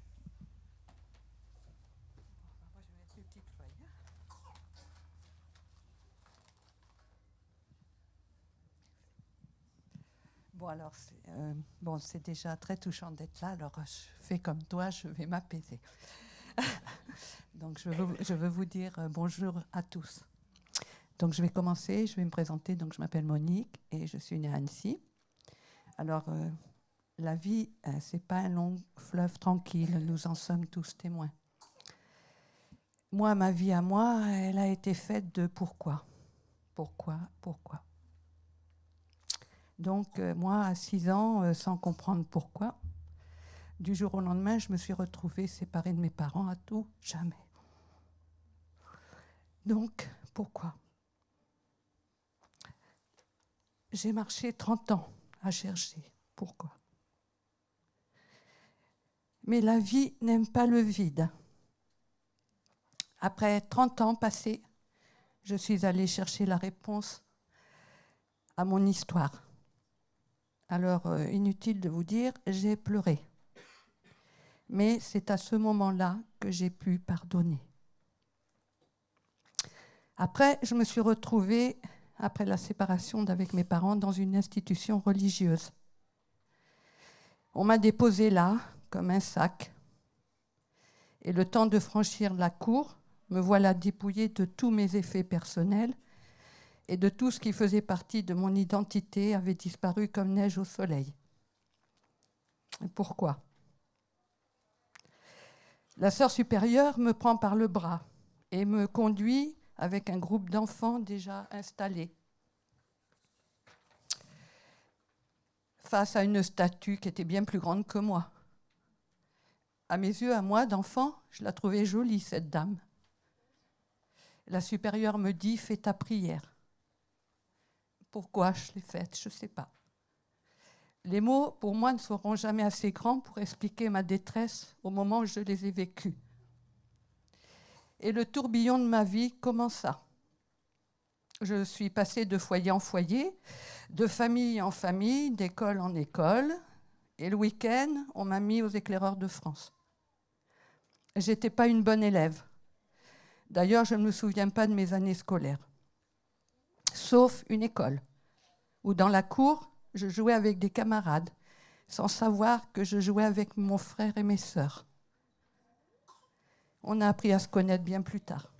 Speaker 5: Bon, alors, c'est déjà très touchant d'être là. Alors, je fais comme toi, je vais m'apaiser. Donc, je veux vous dire bonjour à tous. Donc, je vais commencer, je vais me présenter. Donc, je m'appelle Monique et je suis née à Annecy. Alors, la vie, ce n'est pas un long fleuve tranquille. Nous en sommes tous témoins. Moi, ma vie à moi, elle a été faite de pourquoi. Pourquoi. Donc, moi, à 6 ans, sans comprendre pourquoi, du jour au lendemain, je me suis retrouvée séparée de mes parents à tout jamais. Donc, pourquoi? J'ai marché 30 ans à chercher. Pourquoi? Mais la vie n'aime pas le vide. Après 30 ans passés, je suis allée chercher la réponse à mon histoire. Alors, inutile de vous dire, j'ai pleuré. Mais c'est à ce moment-là que j'ai pu pardonner. Après, je me suis retrouvée, après la séparation d'avec mes parents, dans une institution religieuse. On m'a déposée là, comme un sac. Et le temps de franchir la cour, me voilà dépouillée de tous mes effets personnels et de tout ce qui faisait partie de mon identité avait disparu comme neige au soleil. Et pourquoi? La sœur supérieure me prend par le bras et me conduit avec un groupe d'enfants déjà installés face à une statue qui était bien plus grande que moi. À mes yeux, à moi, d'enfant, je la trouvais jolie, cette dame. La supérieure me dit « Fais ta prière ». Pourquoi je l'ai faite, je ne sais pas. Les mots, pour moi, ne seront jamais assez grands pour expliquer ma détresse au moment où je les ai vécus. Et le tourbillon de ma vie commença. Je suis passée de foyer en foyer, de famille en famille, d'école en école. Et le week-end, on m'a mis aux éclaireurs de France. Je n'étais pas une bonne élève. D'ailleurs, je ne me souviens pas de mes années scolaires. Sauf une école, où dans la cour, je jouais avec des camarades, sans savoir que je jouais avec mon frère et mes sœurs. On a appris à se connaître bien plus tard.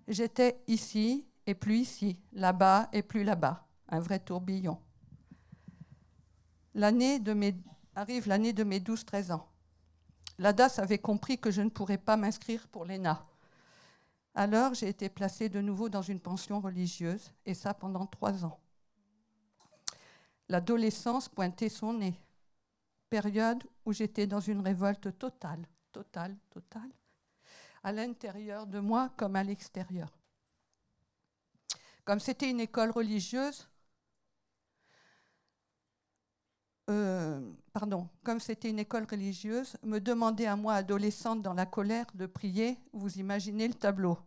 Speaker 5: J'étais ici et plus ici, là-bas et plus là-bas, un vrai tourbillon. Arrive l'année de mes 12-13 ans. La DAS avait compris que je ne pourrais pas m'inscrire pour l'ENA. Alors, j'ai été placée de nouveau dans une pension religieuse, et ça pendant 3 ans. L'adolescence pointait son nez. Période où j'étais dans une révolte totale, à l'intérieur de moi comme à l'extérieur. Comme c'était une école religieuse, me demander à moi, adolescente dans la colère, de prier, vous imaginez le tableau.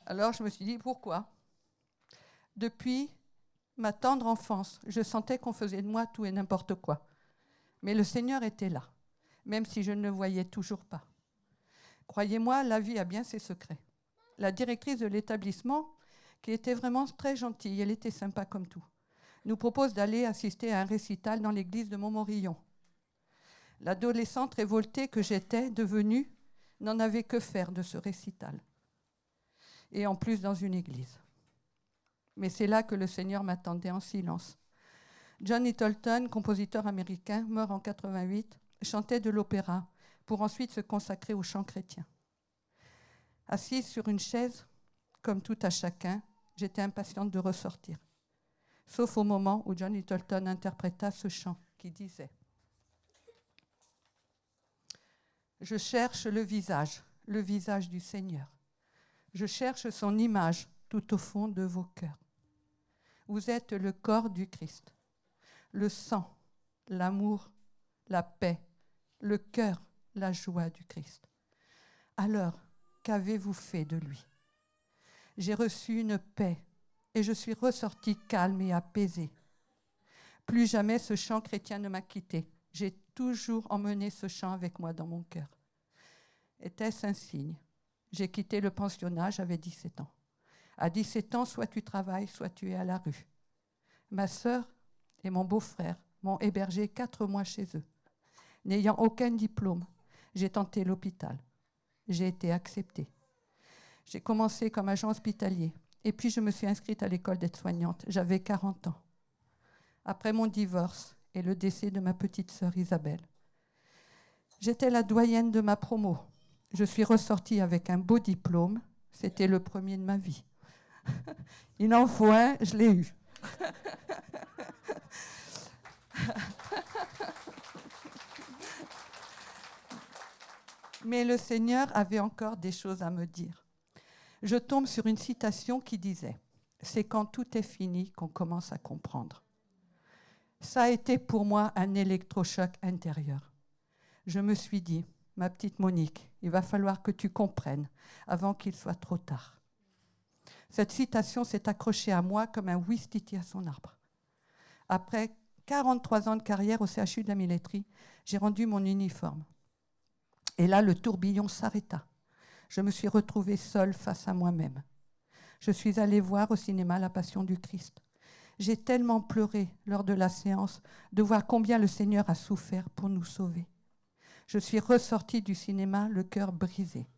Speaker 5: Alors je me suis dit, pourquoi? Depuis ma tendre enfance, je sentais qu'on faisait de moi tout et n'importe quoi. Mais le Seigneur était là, même si je ne le voyais toujours pas. Croyez-moi, la vie a bien ses secrets. La directrice de l'établissement, qui était vraiment très gentille, elle était sympa comme tout, nous propose d'aller assister à un récital dans l'église de Montmorillon. L'adolescente révoltée que j'étais devenue n'en avait que faire de ce récital. Et en plus dans une église. Mais c'est là que le Seigneur m'attendait en silence. John Littleton, compositeur américain, mort en 88, chantait de l'opéra pour ensuite se consacrer au chant chrétien. Assise sur une chaise, comme tout à chacun, j'étais impatiente de ressortir. Sauf au moment où John Littleton interpréta ce chant qui disait « Je cherche le visage du Seigneur. Je cherche son image tout au fond de vos cœurs. Vous êtes le corps du Christ, le sang, l'amour, la paix, le cœur, la joie du Christ. Alors, qu'avez-vous fait de lui? J'ai reçu une paix et je suis ressortie calme et apaisée. Plus jamais ce chant chrétien ne m'a quittée. J'ai toujours emmené ce chant avec moi dans mon cœur. Était-ce un signe? J'ai quitté le pensionnat, j'avais 17 ans. À 17 ans, soit tu travailles, soit tu es à la rue. Ma sœur et mon beau-frère m'ont hébergé 4 mois chez eux. N'ayant aucun diplôme, j'ai tenté l'hôpital. J'ai été acceptée. J'ai commencé comme agent hospitalier et puis je me suis inscrite à l'école d'aide-soignante. J'avais 40 ans. Après mon divorce et le décès de ma petite sœur Isabelle, j'étais la doyenne de ma promo. Je suis ressortie avec un beau diplôme. C'était le premier de ma vie. Il en faut un, je l'ai eu. Mais le Seigneur avait encore des choses à me dire. Je tombe sur une citation qui disait « C'est quand tout est fini qu'on commence à comprendre ». Ça a été pour moi un électrochoc intérieur. Je me suis dit « Ma petite Monique, il va falloir que tu comprennes avant qu'il soit trop tard ». Cette citation s'est accrochée à moi comme un ouistiti à son arbre. Après 43 ans de carrière au CHU de la Milletterie, j'ai rendu mon uniforme. Et là, le tourbillon s'arrêta. Je me suis retrouvée seule face à moi-même. Je suis allée voir au cinéma La Passion du Christ. J'ai tellement pleuré lors de la séance de voir combien le Seigneur a souffert pour nous sauver. Je suis ressortie du cinéma le cœur brisé.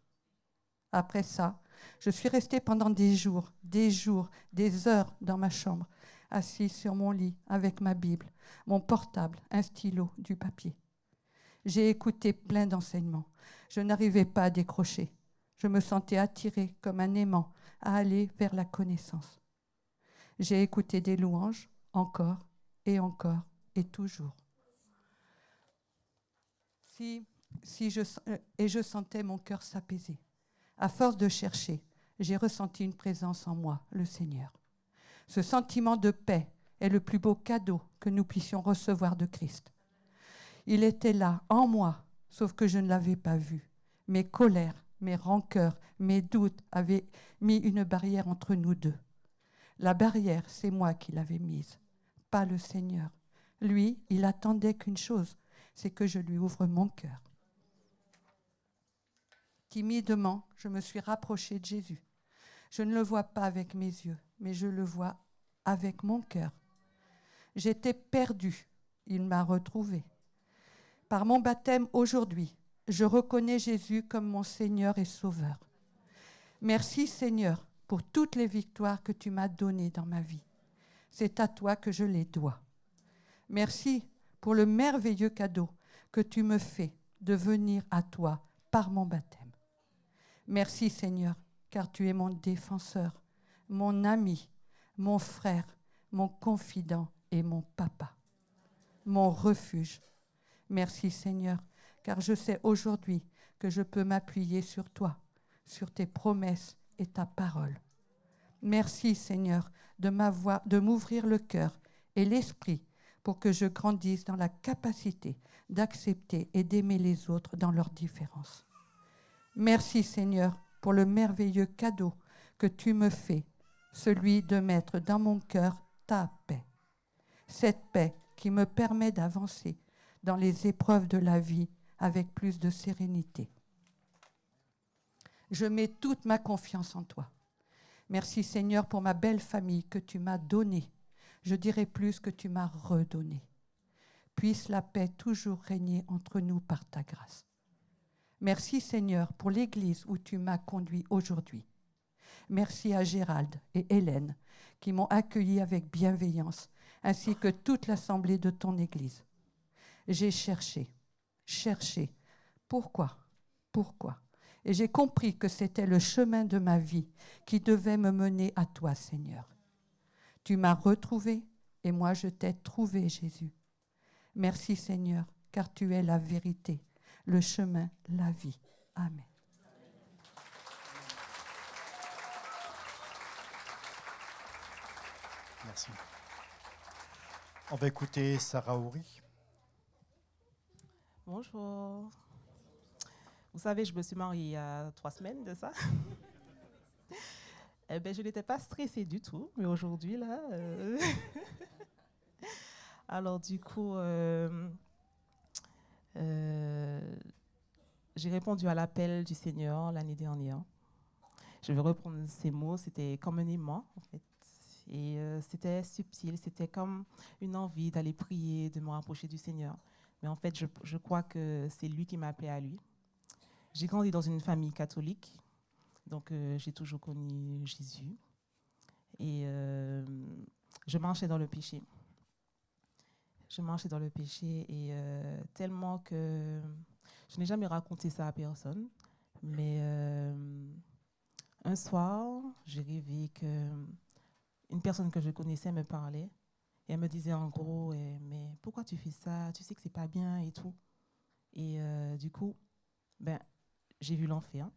Speaker 5: Après ça, je suis restée pendant des jours, des heures dans ma chambre, assise sur mon lit avec ma Bible, mon portable, un stylo, du papier. J'ai écouté plein d'enseignements. Je n'arrivais pas à décrocher. Je me sentais attirée comme un aimant à aller vers la connaissance. J'ai écouté des louanges encore et toujours. Je sentais mon cœur s'apaiser. À force de chercher, j'ai ressenti une présence en moi, le Seigneur. Ce sentiment de paix est le plus beau cadeau que nous puissions recevoir de Christ. Il était là, en moi, sauf que je ne l'avais pas vu. Mes colères, mes rancœurs, mes doutes avaient mis une barrière entre nous deux. La barrière, c'est moi qui l'avais mise, pas le Seigneur. Lui, il attendait qu'une chose, c'est que je lui ouvre mon cœur. Timidement, je me suis rapprochée de Jésus. Je ne le vois pas avec mes yeux, mais je le vois avec mon cœur. J'étais perdue, il m'a retrouvée. Par mon baptême aujourd'hui, je reconnais Jésus comme mon Seigneur et Sauveur. Merci Seigneur pour toutes les victoires que tu m'as données dans ma vie. C'est à toi que je les dois. Merci pour le merveilleux cadeau que tu me fais de venir à toi par mon baptême. Merci Seigneur, car tu es mon défenseur, mon ami, mon frère, mon confident et mon papa, mon refuge. Merci Seigneur, car je sais aujourd'hui que je peux m'appuyer sur toi, sur tes promesses et ta parole. Merci Seigneur de m'ouvrir le cœur et l'esprit pour que je grandisse dans la capacité d'accepter et d'aimer les autres dans leurs différences. Merci Seigneur pour le merveilleux cadeau que tu me fais, celui de mettre dans mon cœur ta paix. Cette paix qui me permet d'avancer dans les épreuves de la vie avec plus de sérénité. Je mets toute ma confiance en toi. Merci Seigneur pour ma belle famille que tu m'as donnée. Je dirais plus que tu m'as redonnée. Puisse la paix toujours régner entre nous par ta grâce. Merci Seigneur pour l'église où tu m'as conduit aujourd'hui. Merci à Gérald et Hélène qui m'ont accueilli avec bienveillance, ainsi que toute l'assemblée de ton église. J'ai cherché. Pourquoi? Et j'ai compris que c'était le chemin de ma vie qui devait me mener à toi, Seigneur. Tu m'as retrouvé et moi je t'ai trouvé, Jésus. Merci, Seigneur, car tu es la vérité, le chemin, la vie. Amen.
Speaker 3: Merci. On va écouter Sarah Houry.
Speaker 6: Bonjour. Vous savez, je me suis mariée il y a 3 semaines de ça. Je n'étais pas stressée du tout, mais aujourd'hui, là... Alors, du coup, j'ai répondu à l'appel du Seigneur l'année dernière. Je vais reprendre ces mots, c'était comme un aimant, en fait. Et c'était subtil, c'était comme une envie d'aller prier, de me rapprocher du Seigneur. Mais en fait, je crois que c'est lui qui m'a appelé à lui. J'ai grandi dans une famille catholique, donc j'ai toujours connu Jésus. Et je marchais dans le péché. Je marchais dans le péché et tellement que je n'ai jamais raconté ça à personne. Mais un soir, j'ai rêvé qu'une personne que je connaissais me parlait. Et elle me disait en gros, mais pourquoi tu fais ça? Tu sais que c'est pas bien et tout. Et du coup, ben, j'ai vu l'enfer.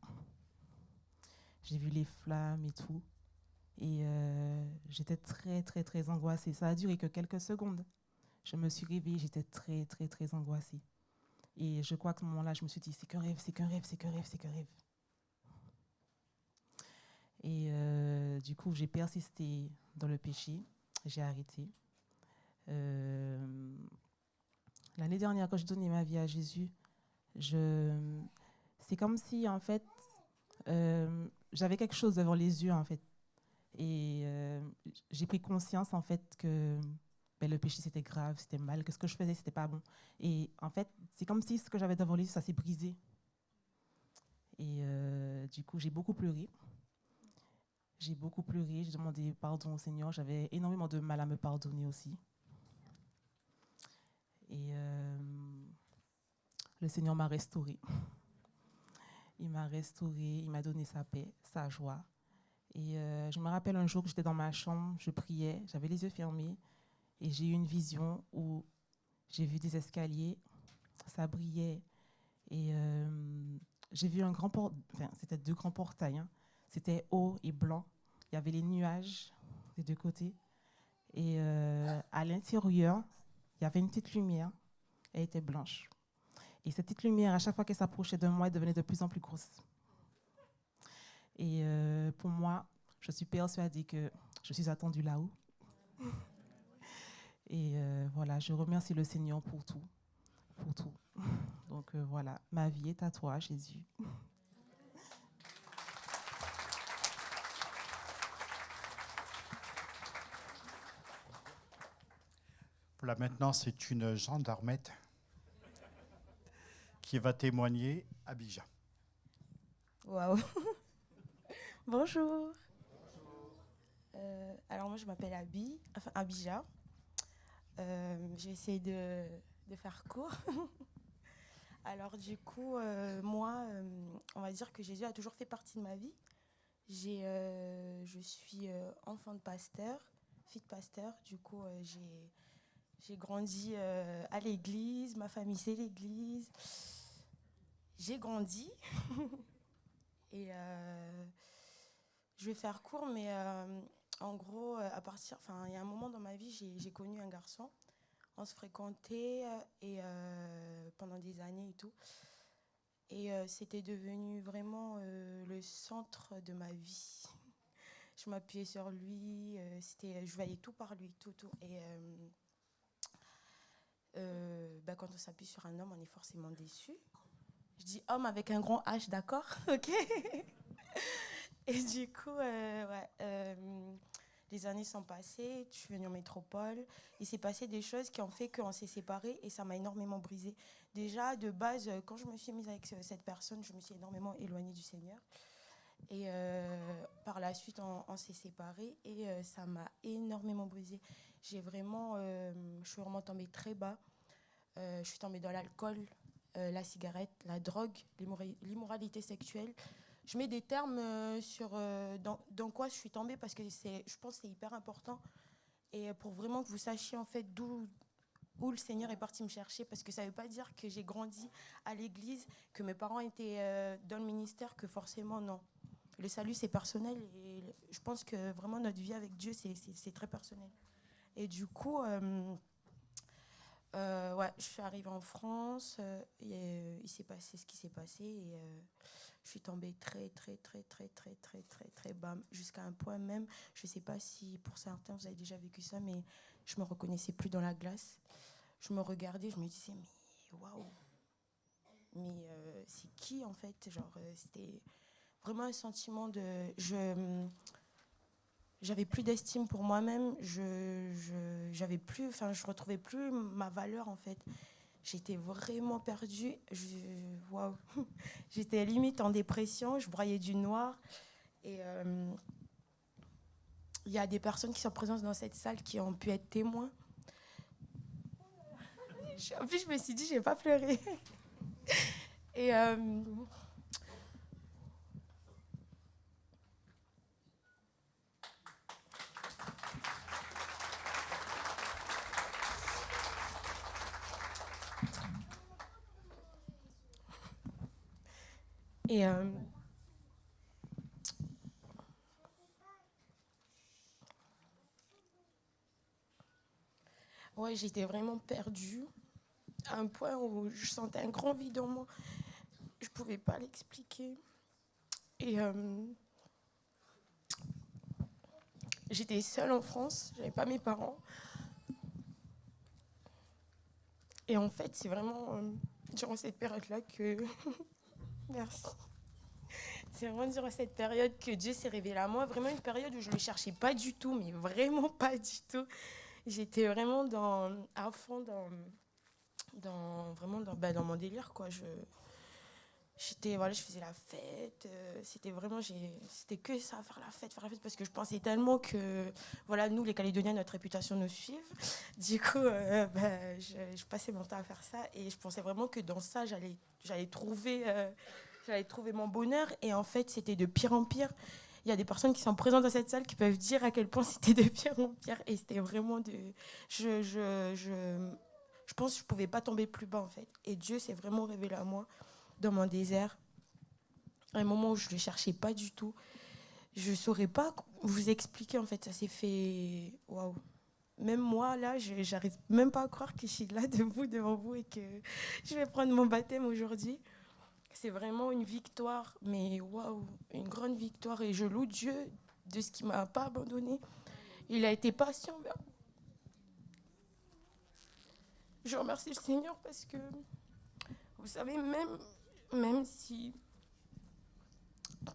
Speaker 6: J'ai vu les flammes et tout. Et j'étais très, très, très angoissée. Ça a duré que quelques secondes. Je me suis réveillée, j'étais très, très, très angoissée. Et je crois qu'à ce moment-là, je me suis dit, c'est qu'un rêve, c'est qu'un rêve, c'est qu'un rêve, c'est qu'un rêve. Et du coup, j'ai persisté dans le péché. J'ai arrêté. L'année dernière, quand j'ai donné ma vie à Jésus, c'est comme si, en fait, j'avais quelque chose devant les yeux, en fait. Et j'ai pris conscience, en fait, que le péché, c'était grave, c'était mal, que ce que je faisais, c'était pas bon. Et en fait, c'est comme si ce que j'avais devant les yeux, ça s'est brisé. Et du coup, j'ai beaucoup pleuré. J'ai beaucoup pleuré, j'ai demandé pardon au Seigneur. J'avais énormément de mal à me pardonner aussi. Et le Seigneur m'a restaurée. Il m'a restaurée, il m'a donné sa paix, sa joie. Et je me rappelle un jour que j'étais dans ma chambre, je priais, j'avais les yeux fermés et j'ai eu une vision où j'ai vu des escaliers, ça brillait et j'ai vu un grand portail, enfin c'était 2 grands portails, hein. C'était haut et blanc, il y avait les nuages des 2 côtés et à l'intérieur, il y avait une petite lumière, elle était blanche. Et cette petite lumière, à chaque fois qu'elle s'approchait de moi, elle devenait de plus en plus grosse. Et pour moi, je suis persuadée que je suis attendue là-haut. Et voilà, je remercie le Seigneur pour tout, pour tout. Donc voilà, ma vie est à toi, Jésus.
Speaker 3: Voilà, maintenant, c'est une gendarmette qui va témoigner à Bija.
Speaker 2: Waouh. Bonjour. Alors moi je m'appelle Abija. Je vais essayer de faire court. Alors du coup, moi, on va dire que Jésus a toujours fait partie de ma vie. Je suis enfant de pasteur, fille de pasteur. Du coup, j'ai grandi à l'église. Ma famille, c'est l'église. J'ai grandi. Et je vais faire court, mais en gros, il y a un moment dans ma vie, j'ai connu un garçon. On se fréquentait et pendant des années et tout. Et c'était devenu vraiment le centre de ma vie. Je m'appuyais sur lui, je voyais tout par lui, tout. Et quand on s'appuie sur un homme, on est forcément déçu. Je dis homme avec un grand H, d'accord? Ok. Et du coup, les années sont passées, je suis venue en métropole. Il s'est passé des choses qui ont fait qu'on s'est séparés et ça m'a énormément brisée. Déjà, de base, quand je me suis mise avec cette personne, je me suis énormément éloignée du Seigneur. Et par la suite, on s'est séparés et ça m'a énormément brisée. Je suis vraiment tombée très bas. Je suis tombée dans l'alcool, la cigarette, la drogue, l'immoralité sexuelle. Je mets des termes dans quoi je suis tombée parce que je pense que c'est hyper important. Et pour vraiment que vous sachiez en fait où le Seigneur est parti me chercher, parce que ça ne veut pas dire que j'ai grandi à l'église, que mes parents étaient dans le ministère, que forcément non. Le salut, c'est personnel et je pense que vraiment notre vie avec Dieu, c'est très personnel. Et du coup, je suis arrivée en France et il s'est passé ce qui s'est passé et je suis tombée très bas, jusqu'à un point même, je ne sais pas si pour certains vous avez déjà vécu ça, mais je ne me reconnaissais plus dans la glace. Je me regardais, je me disais, mais waouh, mais c'est qui en fait? Genre, c'était vraiment un sentiment de... j'avais plus d'estime pour moi-même. J'avais plus, enfin, je retrouvais plus ma valeur en fait. J'étais vraiment perdue. Waouh. J'étais limite en dépression. Je broyais du noir. Et il y a des personnes qui sont présentes dans cette salle qui ont pu être témoins. En plus, je me suis dit, je vais pas pleurer. Et Et ouais, j'étais vraiment perdue, à un point où je sentais un grand vide en moi. Je ne pouvais pas l'expliquer. Et j'étais seule en France, je n'avais pas mes parents. Et en fait, c'est vraiment durant cette période-là que... Merci. C'est vraiment durant cette période que Dieu s'est révélé à moi. Vraiment une période où je ne le cherchais pas du tout, mais vraiment pas du tout. J'étais vraiment à fond dans mon délire, quoi. Voilà, je faisais la fête. C'était vraiment, c'était que ça, faire la fête, parce que je pensais tellement que, voilà, nous, les Calédoniens, notre réputation nous suive. Du coup, je passais mon temps à faire ça et je pensais vraiment que dans ça, j'allais trouver mon bonheur. Et en fait, c'était de pire en pire. Il y a des personnes qui sont présentes dans cette salle qui peuvent dire à quel point c'était de pire en pire. Et c'était vraiment je pense que je ne pouvais pas tomber plus bas, en fait. Et Dieu s'est vraiment révélé à moi dans mon désert, à un moment où je ne le cherchais pas du tout. Je ne saurais pas vous expliquer, en fait. Ça s'est fait... Waouh. Même moi, là, je n'arrive même pas à croire que je suis là, debout devant vous, et que je vais prendre mon baptême aujourd'hui. C'est vraiment une victoire, mais waouh, une grande victoire. Et je loue Dieu de ce qu'il ne m'a pas abandonné. Il a été patient. Je remercie le Seigneur parce que, vous savez, même si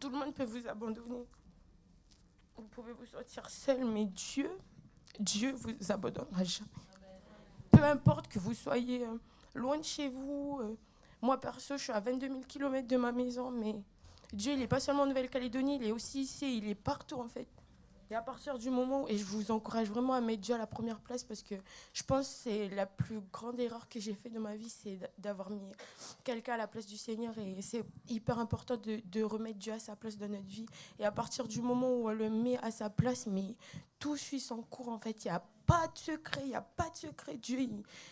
Speaker 2: tout le monde peut vous abandonner, vous pouvez vous sentir seul, mais Dieu vous abandonnera jamais. Peu importe que vous soyez loin de chez vous. Moi, perso, je suis à 22 000 km de ma maison, mais Dieu, il n'est pas seulement en Nouvelle-Calédonie, il est aussi ici, il est partout, en fait. Et à partir du moment où, et je vous encourage vraiment à mettre Dieu à la première place, parce que je pense que c'est la plus grande erreur que j'ai faite de ma vie, c'est d'avoir mis quelqu'un à la place du Seigneur. Et c'est hyper important de remettre Dieu à sa place dans notre vie. Et à partir du moment où on le met à sa place, mais tout suit son cours, en fait. Il n'y a pas de secret, il n'y a pas de secret. Dieu,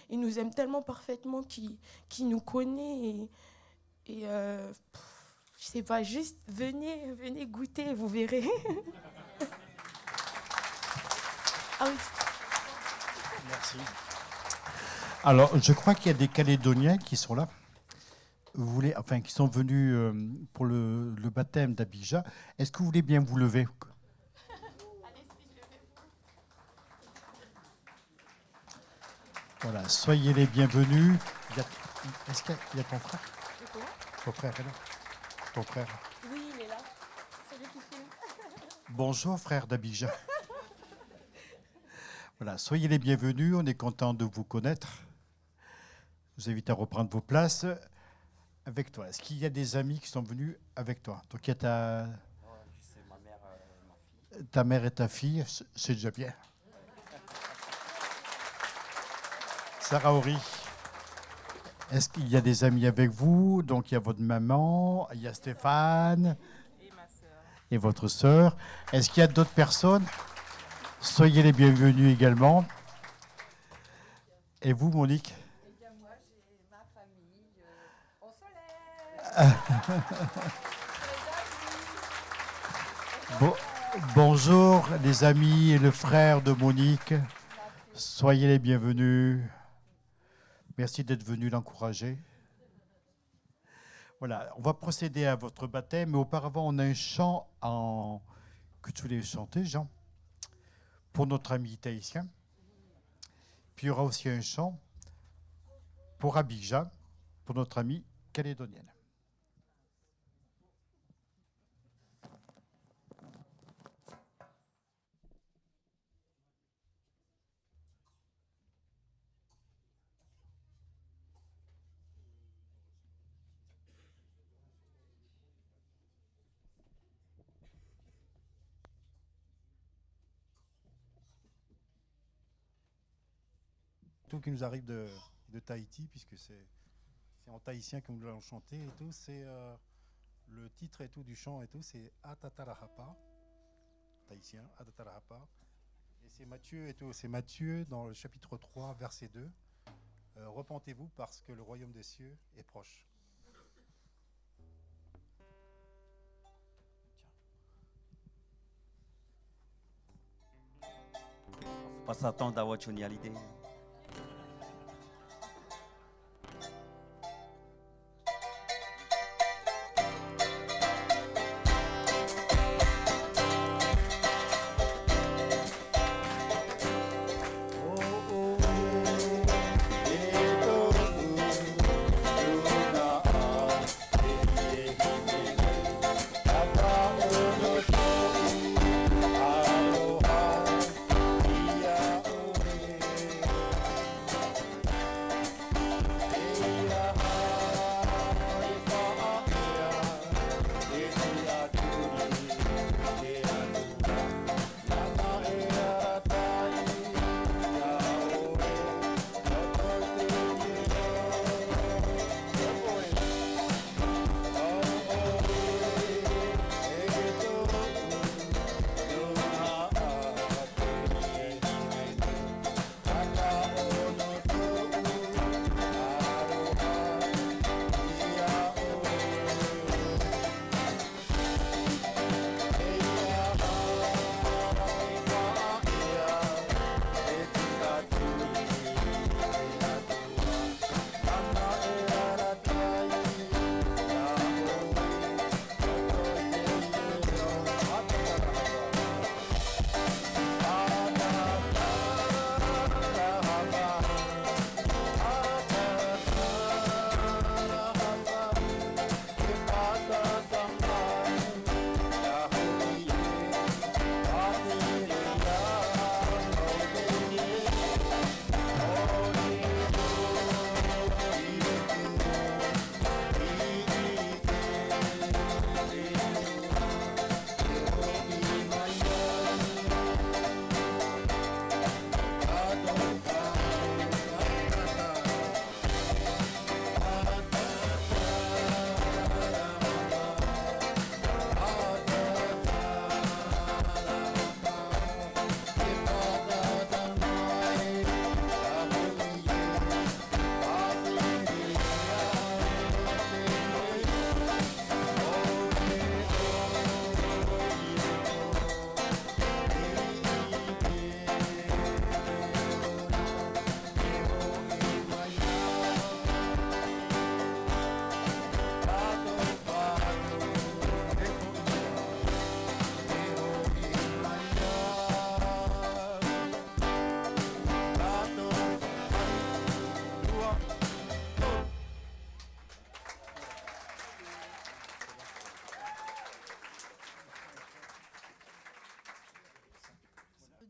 Speaker 2: il nous aime tellement parfaitement qu'il nous connaît. Et je sais pas, juste venez goûter, vous verrez. Ah oui.
Speaker 3: Merci. Alors, je crois qu'il y a des Calédoniens qui sont là. Qui sont venus pour le baptême d'Abidjan. Est-ce que vous voulez bien vous lever? Voilà, soyez les bienvenus. Est-ce qu'il y a ton frère? Ton frère est là? Ton frère?
Speaker 2: Oui, il est là. C'est lui qui filme.
Speaker 3: Bonjour, frère d'Abidjan. Voilà, soyez les bienvenus. On est content de vous connaître. Je vous invite à reprendre vos places avec toi. Est-ce qu'il y a des amis qui sont venus avec toi? Donc, il y a
Speaker 4: C'est ma mère et ma fille.
Speaker 3: ta mère et ta fille, c'est déjà bien. Sarah Horry, est-ce qu'il y a des amis avec vous? Donc, il y a votre maman, il y a Stéphane
Speaker 6: Et ma sœur.
Speaker 3: et votre sœur. Est-ce qu'il y a d'autres personnes? Soyez les bienvenus également. Et vous, Monique?
Speaker 5: Eh bien, moi, j'ai ma famille au soleil.
Speaker 3: Bonjour, les amis et le frère de Monique. Soyez les bienvenus. Merci d'être venus l'encourager. Voilà, on va procéder à votre baptême, mais auparavant, on a un chant que tu voulais chanter, Jean, pour notre ami tahitien. Puis il y aura aussi un chant pour Abidjan, pour notre amie calédonienne. tout qui nous arrive de Tahiti, puisque c'est en tahitien que nous allons chanter et tout. C'est le titre et tout du chant et tout, c'est Atatarahapa, tahitien, Atatarahapa. Et c'est Matthieu et tout, c'est Matthieu dans le chapitre 3, verset 2. Repentez-vous parce que le royaume des cieux est proche.
Speaker 4: Faut pas s'attendre à votre Johnny Hallyday.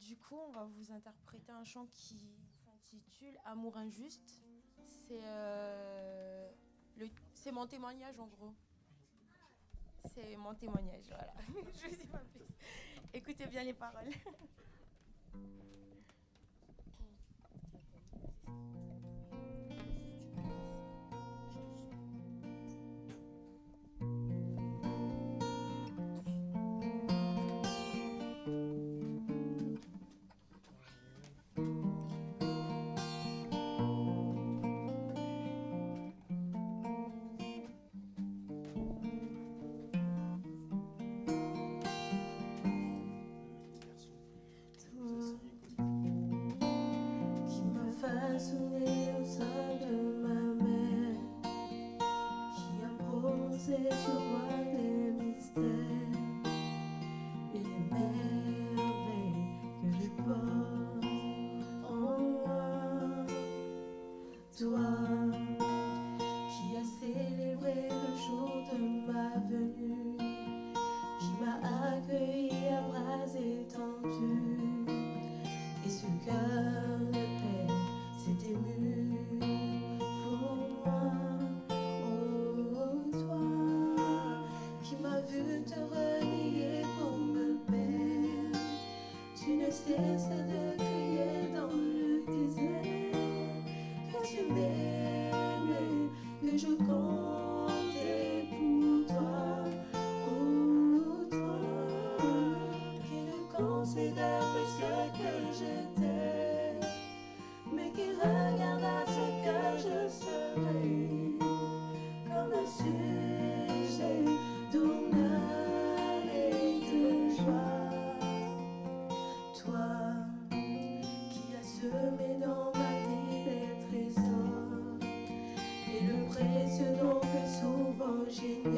Speaker 2: Du coup, on va vous interpréter un chant qui s'intitule Amour injuste. C'est mon témoignage en gros. C'est mon témoignage, voilà. Je vous dis pas plus. Écoutez bien les paroles.
Speaker 7: Façonné au sein de ma mère, qui a prononcé sur moi des mystères et des merveilles que je porte en moi. Toi qui as célébré le jour de ma venue, qui m'a accueilli à bras étendus, et ce cœur de paix s'est ému pour moi. Oh, toi qui m'as vu te renier pour me paix.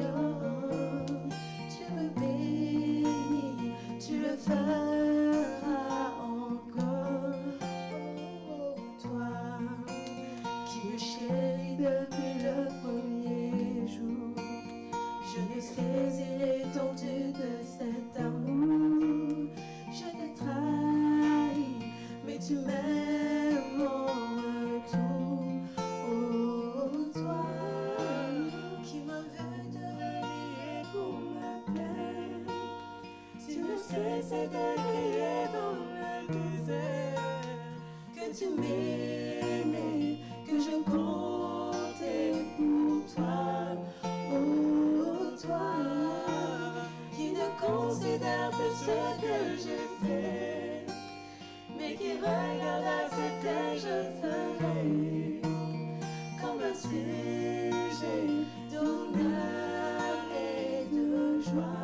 Speaker 7: Seigneur, tu me bénis, tu le feras encore. Oh, toi qui me chéris depuis le premier jour, je ne saisis l'étendue de cet amour. Je t'ai trahi, mais tu m'aimes en retour. Oh, toi qui m'as vu te renier pour ma peine, tu ne cessais de crier dans le désert que tu m'aimais, que je comptais pour toi. Oh, toi qui ne considère plus ce que j'ai fait, mais qui regarde à ce que je ferai comme un sujet d'honneur et de joie.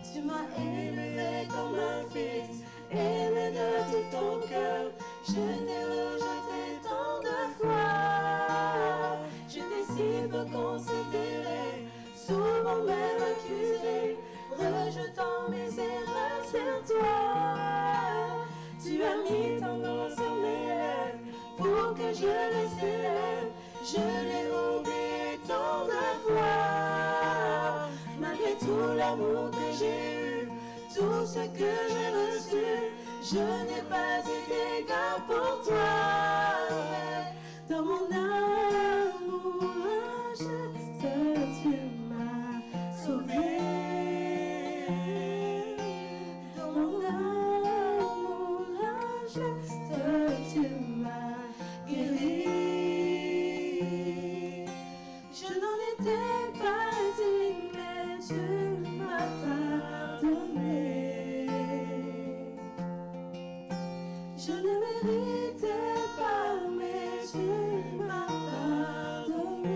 Speaker 7: Tu m'as élevé comme un fils, aimé de tout ton cœur. Je t'ai rejeté tant de fois. Je t'ai si peu considéré, souvent même accusé, rejetant mes erreurs sur toi. Tu as mis ton nom sur mes lèvres pour que je le célèbre. Je l'ai oublié tant de fois. Malgré tout l'amour que j'ai eu, tout ce que j'ai reçu, je n'ai pas été égal pour toi. Dans mon amour, seul tu m'as sauvé. Dans mon amour, seul tu m'as guéri. Je n'en étais pas digne, mais tu m'as pardonné. Je ne méritais pas, mais tu m'as pardonné.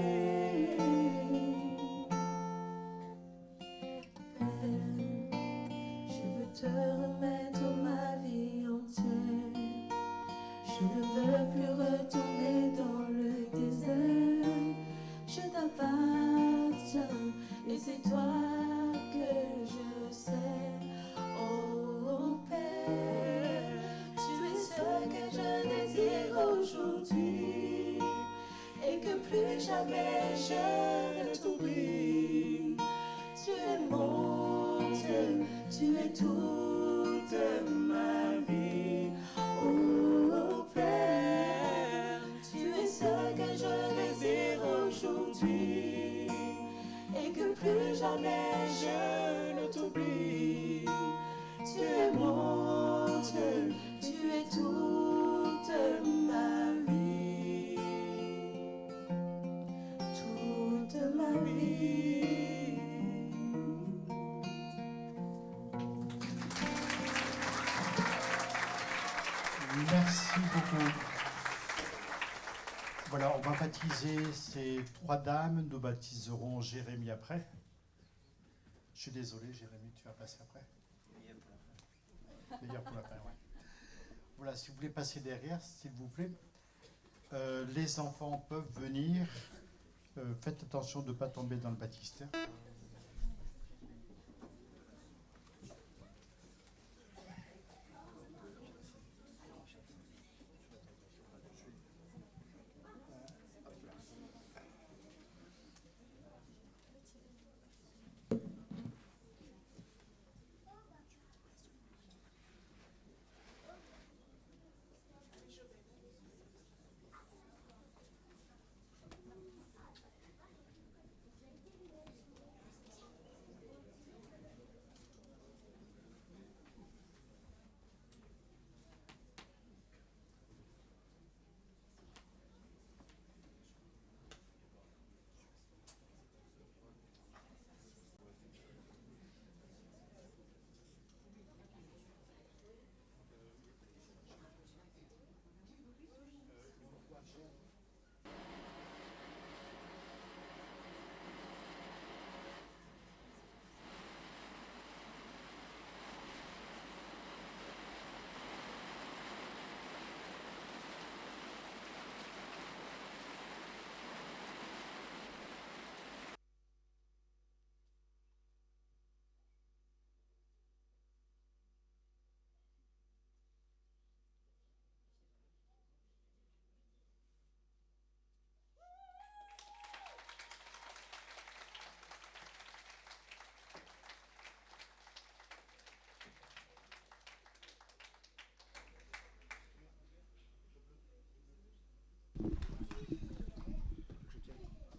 Speaker 7: Père, je veux te remettre ma vie entière. Je ne veux plus retourner dans le désert. Je t'appartiens et c'est toi que je sers. Oh Père, tu es ce que je désire aujourd'hui et que plus jamais je ne t'oublie. Tu es mon Dieu, tu es toute ma vie. Oh Père, tu es ce que je désire aujourd'hui et que plus jamais je ne t'oublie. Tu es mon Dieu, tu es toute ma vie. Toute ma vie.
Speaker 3: Merci beaucoup. Voilà, on va baptiser ces trois dames. Nous baptiserons Jérémie après. Je suis désolé, Jérémie, tu vas passer après. Meilleur pour la fin, ouais. Voilà, si vous voulez passer derrière, s'il vous plaît. Les enfants peuvent venir. Faites attention de ne pas tomber dans le baptistère.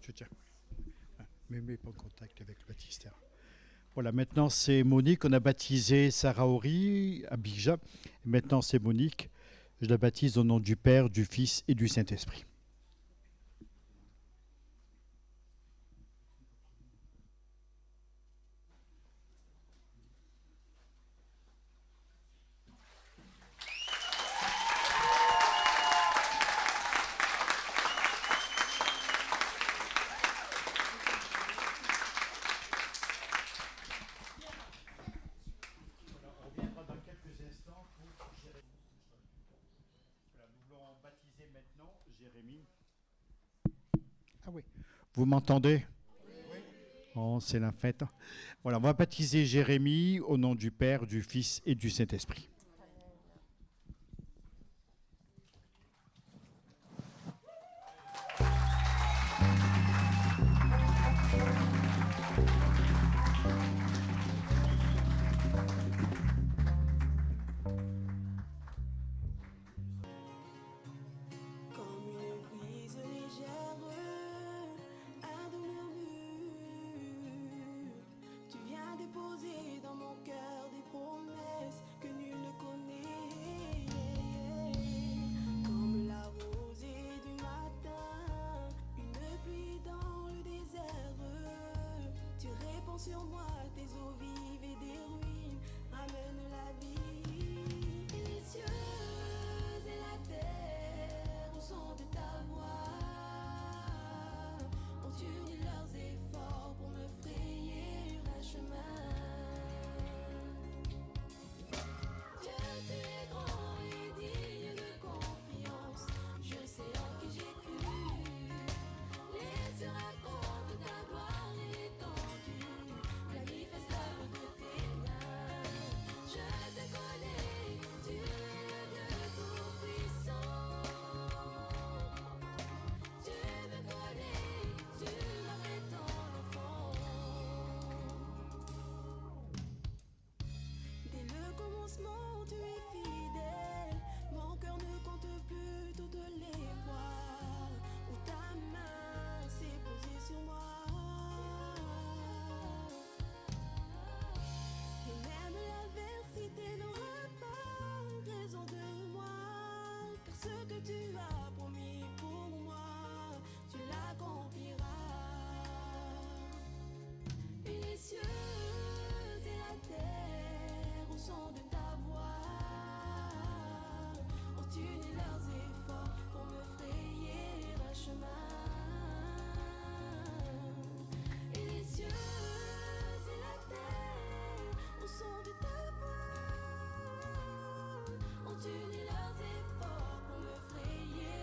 Speaker 3: je tiens. Mais mets pas en contact avec le baptistère. Voilà, maintenant c'est Monique. On a baptisé Sarah Ori à Bija. Maintenant c'est Monique. Je la baptise au nom du Père, du Fils et du Saint-Esprit. Ah oui. Vous m'entendez? Oui. Oh, c'est la fête. Voilà, on va baptiser Jérémie au nom du Père, du Fils et du Saint-Esprit.
Speaker 7: Comme une brise légère, un doux murmure. Tu viens déposer dans mon cœur des promesses que nul ne connaît. Comme la rosée du matin, une pluie dans le désert. Tu répands sur moi tes eaux vives et des ruines ramènent la vie. Et les cieux et la terre au son de ta voix ont uni leurs efforts pour me frayer un chemin. Dieu, tu es grand et digne de confiance. Je sais en qui j'ai cru. Les cieux racontent ta gloire et l'étendue manifestable de tes mains. Je te connais, tu es le Dieu tout-puissant. Tu me connais, tu m'as fait ton enfant. Dès le commencement, tu es fidèle. Mon cœur ne compte plus toutes les fois où ta main s'est posée sur moi. Et même l'adversité n'aura pas raison de moi. Car ce que tu as promis pour moi, tu l'accompliras. Et les cieux et la terre au son de ta voix ont uni leurs efforts pour me frayer un chemin. Et les cieux et la terre au son de ta voix ont uni leurs efforts pour me frayer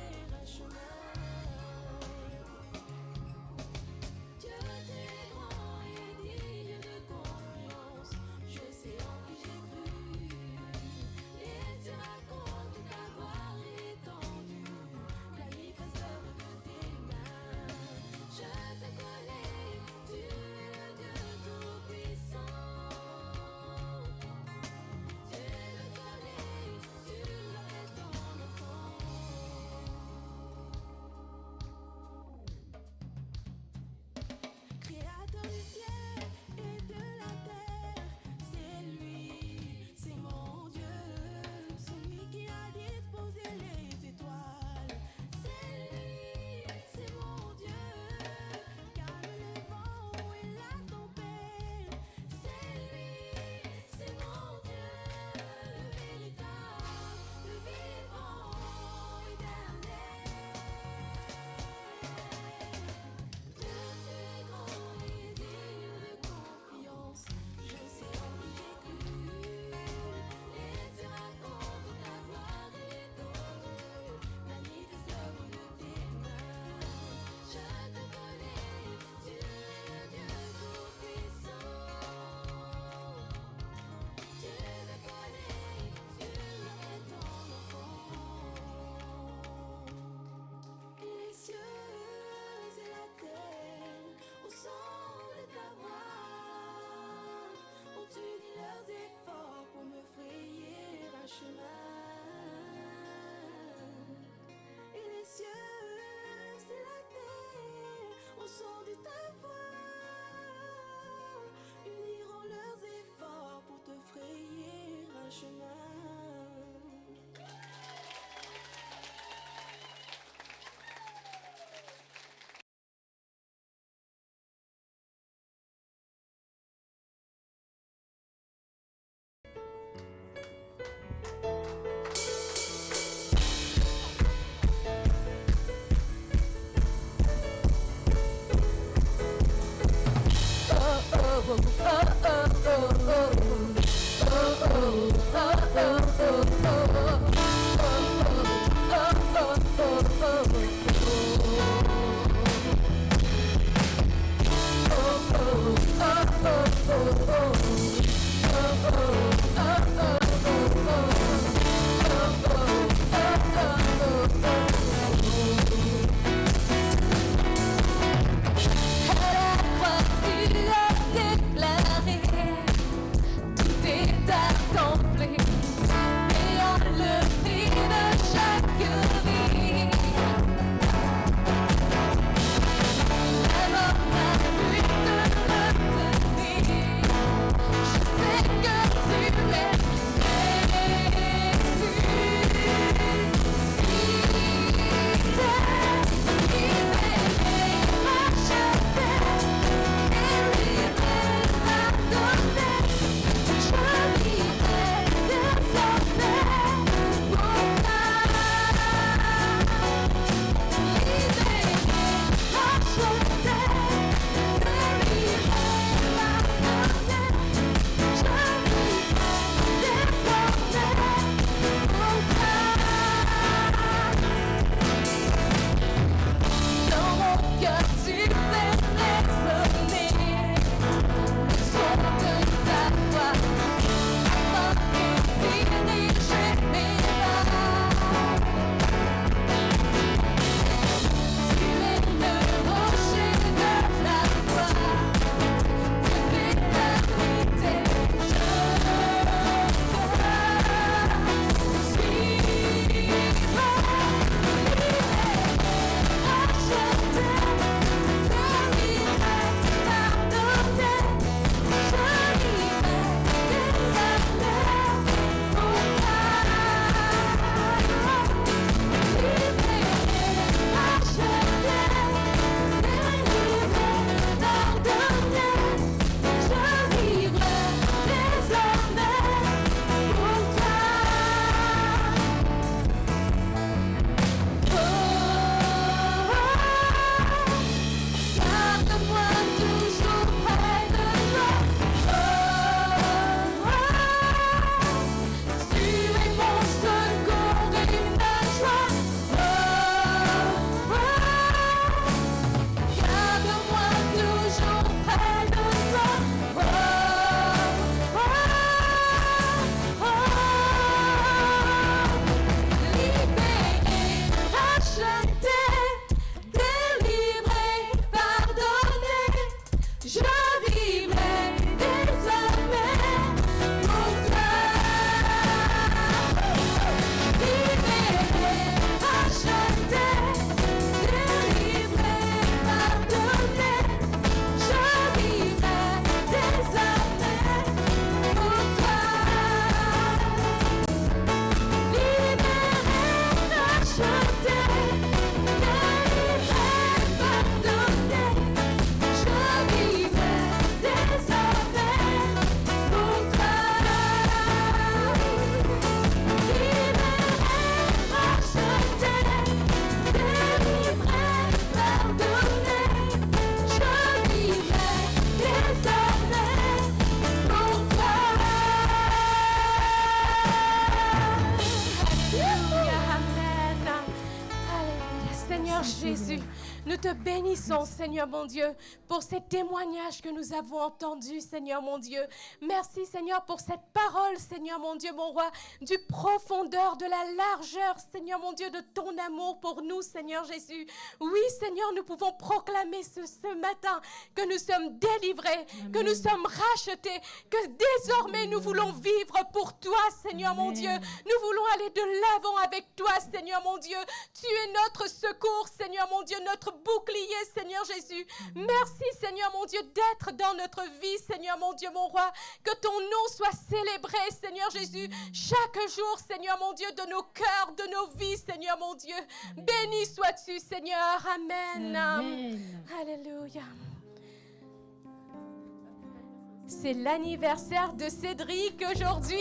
Speaker 1: Jésus, nous te bénissons, Seigneur mon Dieu, pour ces témoignages que nous avons entendus, Seigneur mon Dieu. Merci, Seigneur, pour cette parole, Seigneur mon Dieu, mon roi, du profondeur, de la largeur, Seigneur mon Dieu, de ton amour pour nous, Seigneur Jésus. Oui, Seigneur, nous pouvons proclamer ce matin que nous sommes délivrés, Amen. Que nous sommes rachetés, que désormais nous voulons vivre pour toi, Seigneur Amen. Mon Dieu. Nous voulons aller de l'avant avec toi, Seigneur mon Dieu. Tu es notre secours, Seigneur mon Dieu, notre bouclier, Seigneur Jésus. Merci, Seigneur mon Dieu, d'être dans notre vie, Seigneur mon Dieu, mon roi. Que ton nom soit célébré, Seigneur Jésus, chaque jour, Seigneur mon Dieu, de nos cœurs, de nos vies, Seigneur mon Dieu. Béni sois-tu, Seigneur. Amen. Amen. Alléluia. C'est l'anniversaire de Cédric aujourd'hui.